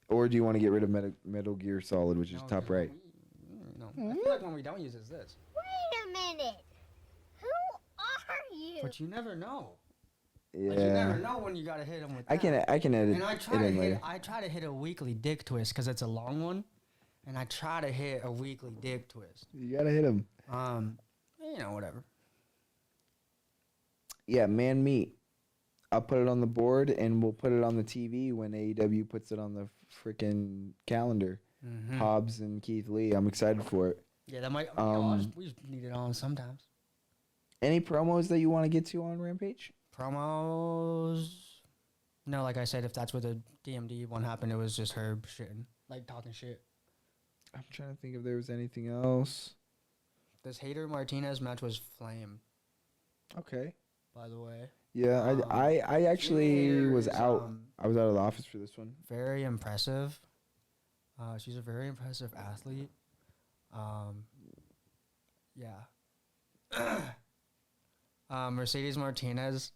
Or do you want to get rid of Metal Gear Solid, which is No, top 'cause right? No, I feel like when we don't use is this, Wait a minute. Who are you? but you never know. Like, you never Yeah. know when you gotta hit him with. I can edit And I it try to in hit. later. I try to hit a weekly dick twist because it's a long one, and I try to hit a weekly dick twist. You gotta hit him. Whatever. Yeah, man meat. I'll put it on the board and we'll put it on the TV when AEW puts it on the freaking calendar. Mm-hmm. Hobbs and Keith Lee. I'm excited for it. Yeah, that might. We just need it on sometimes. Any promos that you want to get to on Rampage? Promos. No, like I said, if that's where the DMD one happened, it was just her shitting, like talking shit. I'm trying to think if there was anything else. This Hater Martinez match was flame, Okay. by the way. Yeah, I actually Hater was is, out. I was out of the office for this one. Very impressive. She's a very impressive athlete. Yeah. Mercedes Martinez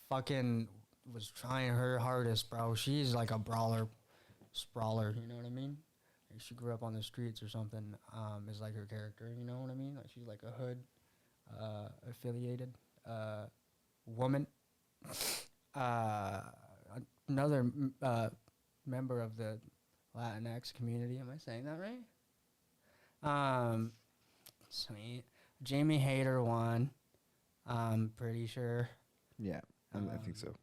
fucking was trying her hardest, bro. She's like a sprawler, you know what I mean? Like she grew up on the streets or something, is like her character, you know what I mean? Like she's like a hood affiliated woman. Another member of the Latinx community. Am I saying that right? Sweet. Jamie Hayter won. I'm pretty sure. Yeah, I think so.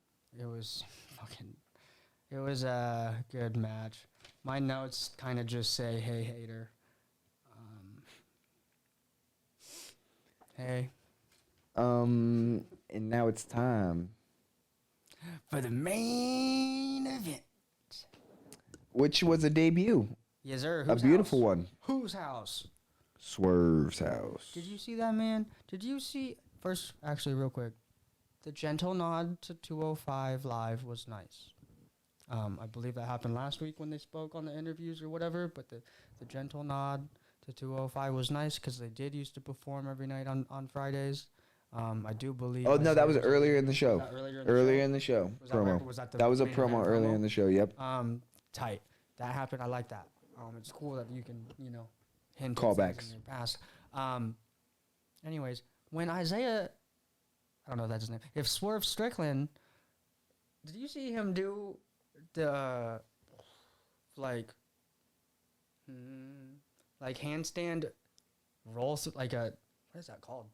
It It was a good match. My notes kind of just say, "Hey, hater." Hey. And now it's time, For the main event. which was a debut, Yes, sir. a Whose beautiful house? one. Whose house? Swerve's house. Did you see that, man? Did you see... First, actually, real quick. The gentle nod to 205 Live was nice. I believe that happened last week when they spoke on the interviews or whatever, but the gentle nod to 205 was nice because they did used to perform every night on Fridays. I do believe... Oh no, that was earlier in the show. Earlier in the show. Was that Promo. right? Was that the That was a main event promo earlier promo? in the show. Yep. Tight. That happened. I like that. It's cool that you can, hint at Callbacks. things in your past. Anyways, when Isaiah... I don't know if that's his name. If Swerve Strickland... Did you see him do the... like handstand rolls, like a... What is that called?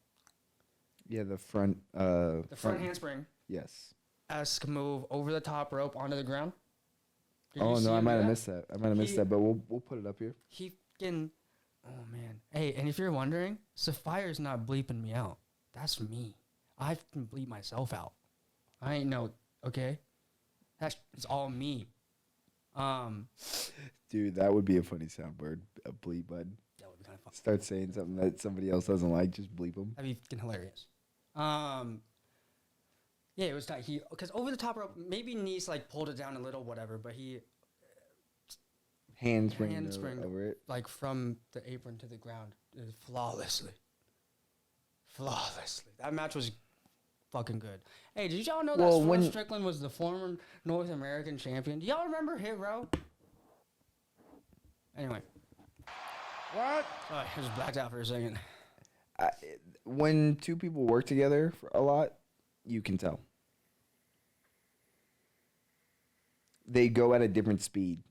Yeah, the front. The front handspring. Yes. Esque move over the top rope onto the ground. Did you Oh see no, I him might do have that? missed that. I might have missed He- that, but we'll put it up here. He can... Oh, man. Hey, and if you're wondering, Sapphire's not bleeping me out. That's me. I can bleep myself out. I ain't no... Okay? It's all me. Dude, that would be a funny soundboard. A bleep button. That would be kind of fun. Start saying something that somebody else doesn't like, just bleep them. That'd be fucking hilarious. Yeah, it was tight. Because over the top rope, maybe knees like pulled it down a little, whatever, but he Handspring handspring over it. like from the apron to the ground flawlessly. That match was fucking good. Hey, did y'all know that Well, Swerve when- Strickland was the former North American champion? Do y'all remember Hit Row? Anyway. What? Sorry, I just blacked out for a second. When two people work together for a lot, you can tell. They go at a different speed.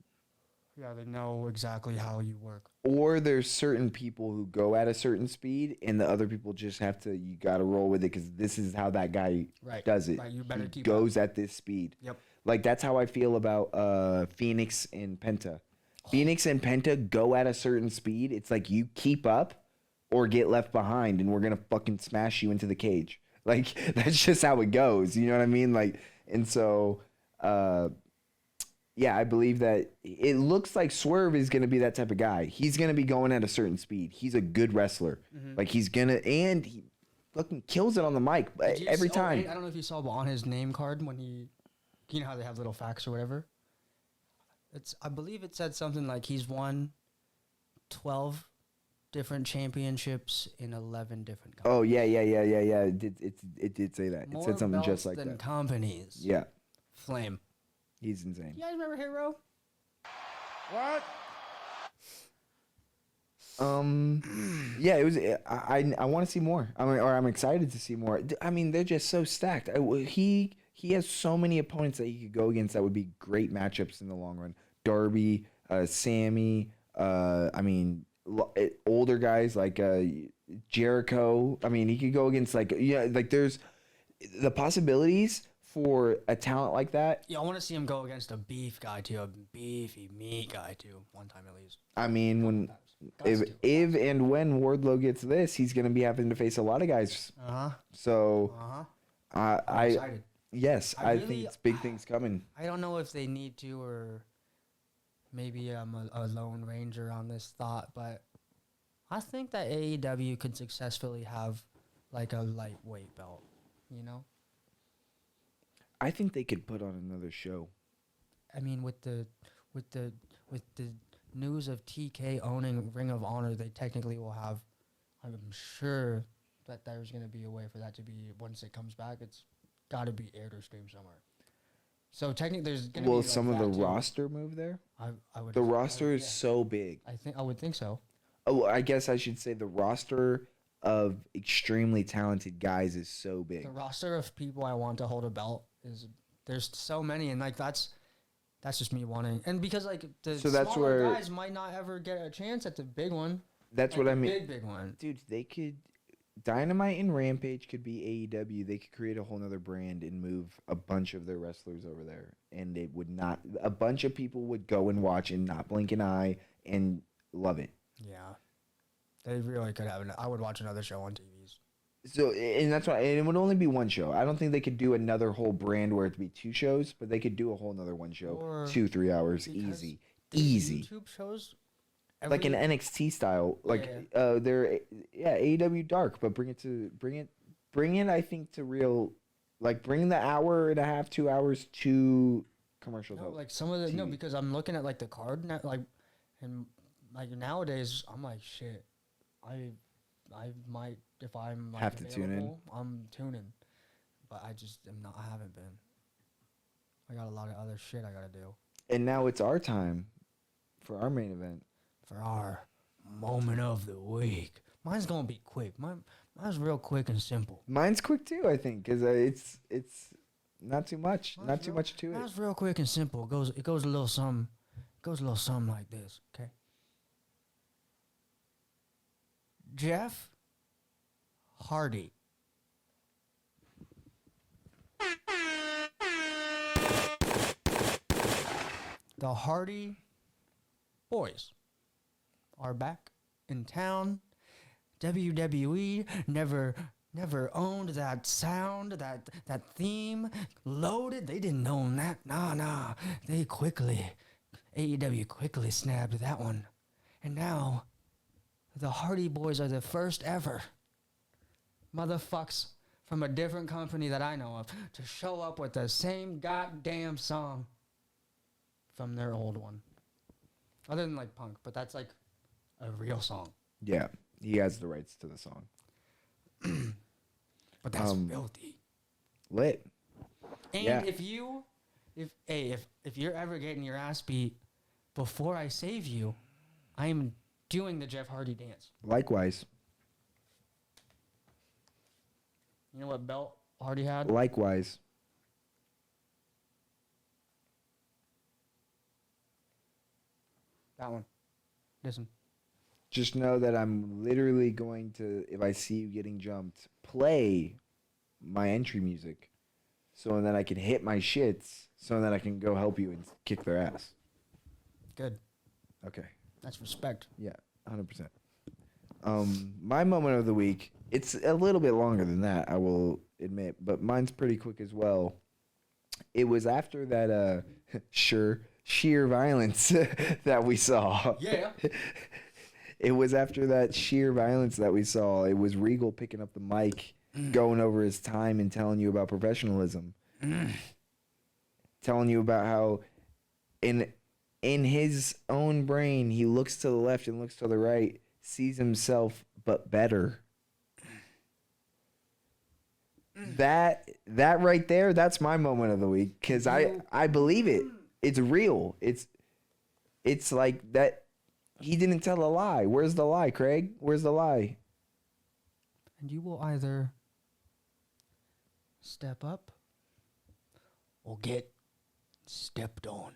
Yeah, they know exactly how you work. Or there's certain people who go at a certain speed, and the other people just have to. You got to roll with it because this is how that guy Right. does it. Right, you better he keep goes at this speed. Yep. Like that's how I feel about Phoenix and Penta. Phoenix and Penta go at a certain speed. It's like you keep up or get left behind, and we're gonna fucking smash you into the cage. Like that's just how it goes. You know what I mean? Like, and so. Yeah, I believe that it looks like Swerve is going to be that type of guy. He's going to be going at a certain speed. He's a good wrestler. Like he's going to, and he fucking kills it on the mic Did you every see- time. I don't know if you saw, but on his name card when you know how they have little facts or whatever. I believe it said something like he's won 12 different championships in 11 different companies. Oh yeah. It did say that. It More said something belts just like than that. companies. Yeah, Flame. he's insane. You guys remember Hero? What? Yeah, it was. I want to see more. I'm excited to see more. I mean, they're just so stacked. He has so many opponents that he could go against that would be great matchups in the long run. Darby, Sammy. I mean, older guys like Jericho. I mean, he could go against like there's the possibilities for a talent like that. Yeah, I want to see him go against a beef guy too, a beefy meat guy too, one time at least. I mean, Gots to. if and when Wardlow gets this, he's going to be having to face a lot of guys. So I'm excited. yes, I I really- think it's big things coming. I don't know if they need to, or maybe I'm a lone ranger on this thought, but I think that AEW could successfully have like a lightweight belt, you know? I think they could put on another show. I mean, with the news of TK owning Ring of Honor, they technically will have. I'm sure that there's going to be a way for that to be once it comes back. It's got to be aired or streamed somewhere. So technically, there's going to be Will like some of the that too. roster move there? I would. The roster is yeah. so big. I would think so. Oh, I guess I should say the roster of extremely talented guys is so big. The roster of people I want to hold a belt there's so many, and like that's just me wanting, and because like the So that's smaller where- guys might not ever get a chance at the big one. That's like what I the mean. Big one. Dude, they could Dynamite and Rampage could be AEW. They could create a whole nother brand and move a bunch of their wrestlers over there. And it would not, a bunch of people would go and watch and not blink an eye and love it. Yeah. They really could have I would watch another show on TVs. So, and that's why, and it would only be one show. I don't think they could do another whole brand where it'd be 2 shows, but they could do a whole nother one show. Or 2-3 hours. because Easy. the Easy. YouTube shows Like an NXT style, like they're AEW Dark, but bring it. I think to real, like bring the hour and a half, 2 hours to commercial. No, like some of the no, because I'm looking at like the card now, like, and like nowadays I'm like shit. I might if I'm like, have to tune in. available, I'm tuning, but I just am not. I haven't been. I got a lot of other shit I gotta do. And now it's our time for our main event. For our moment of the week. Mine's gonna be quick. Mine's real quick and simple. Mine's quick too, I think, because it's not too much, Mine's not too real- much to it. Mine's real quick and simple. It goes a little something. It goes a little something like this. Okay. Jeff Hardy. The Hardy Boys are back in town. WWE never owned that sound, that theme. Loaded, they didn't own that. Nah. AEW quickly snagged that one. And now, the Hardy Boys are the first ever motherfucks from a different company that I know of to show up with the same goddamn song from their old one. Other than like Punk, but that's like a real song. Yeah, he has the rights to the song. But that's filthy. Lit. And Yeah. if you're ever getting your ass beat before I save you, I am doing the Jeff Hardy dance. Likewise. You know what belt Hardy had? Likewise. That one. Listen. Just know that I'm literally going to, if I see you getting jumped, play my entry music so that I can hit my shits so that I can go help you and kick their ass. Good. Okay. That's respect. Yeah, 100%. My moment of the week, it's a little bit longer than that, I will admit, but mine's pretty quick as well. It was after that sheer violence that we saw. Yeah. It was after that sheer violence that we saw. It was Regal picking up the mic, going over his time and telling you about professionalism. Telling you about how in his own brain, he looks to the left and looks to the right, sees himself but better. That right there, that's my moment of the week, because I believe it. It's real. It's like that. He didn't tell a lie. Where's the lie, Craig? Where's the lie? And you will either step up or get stepped on.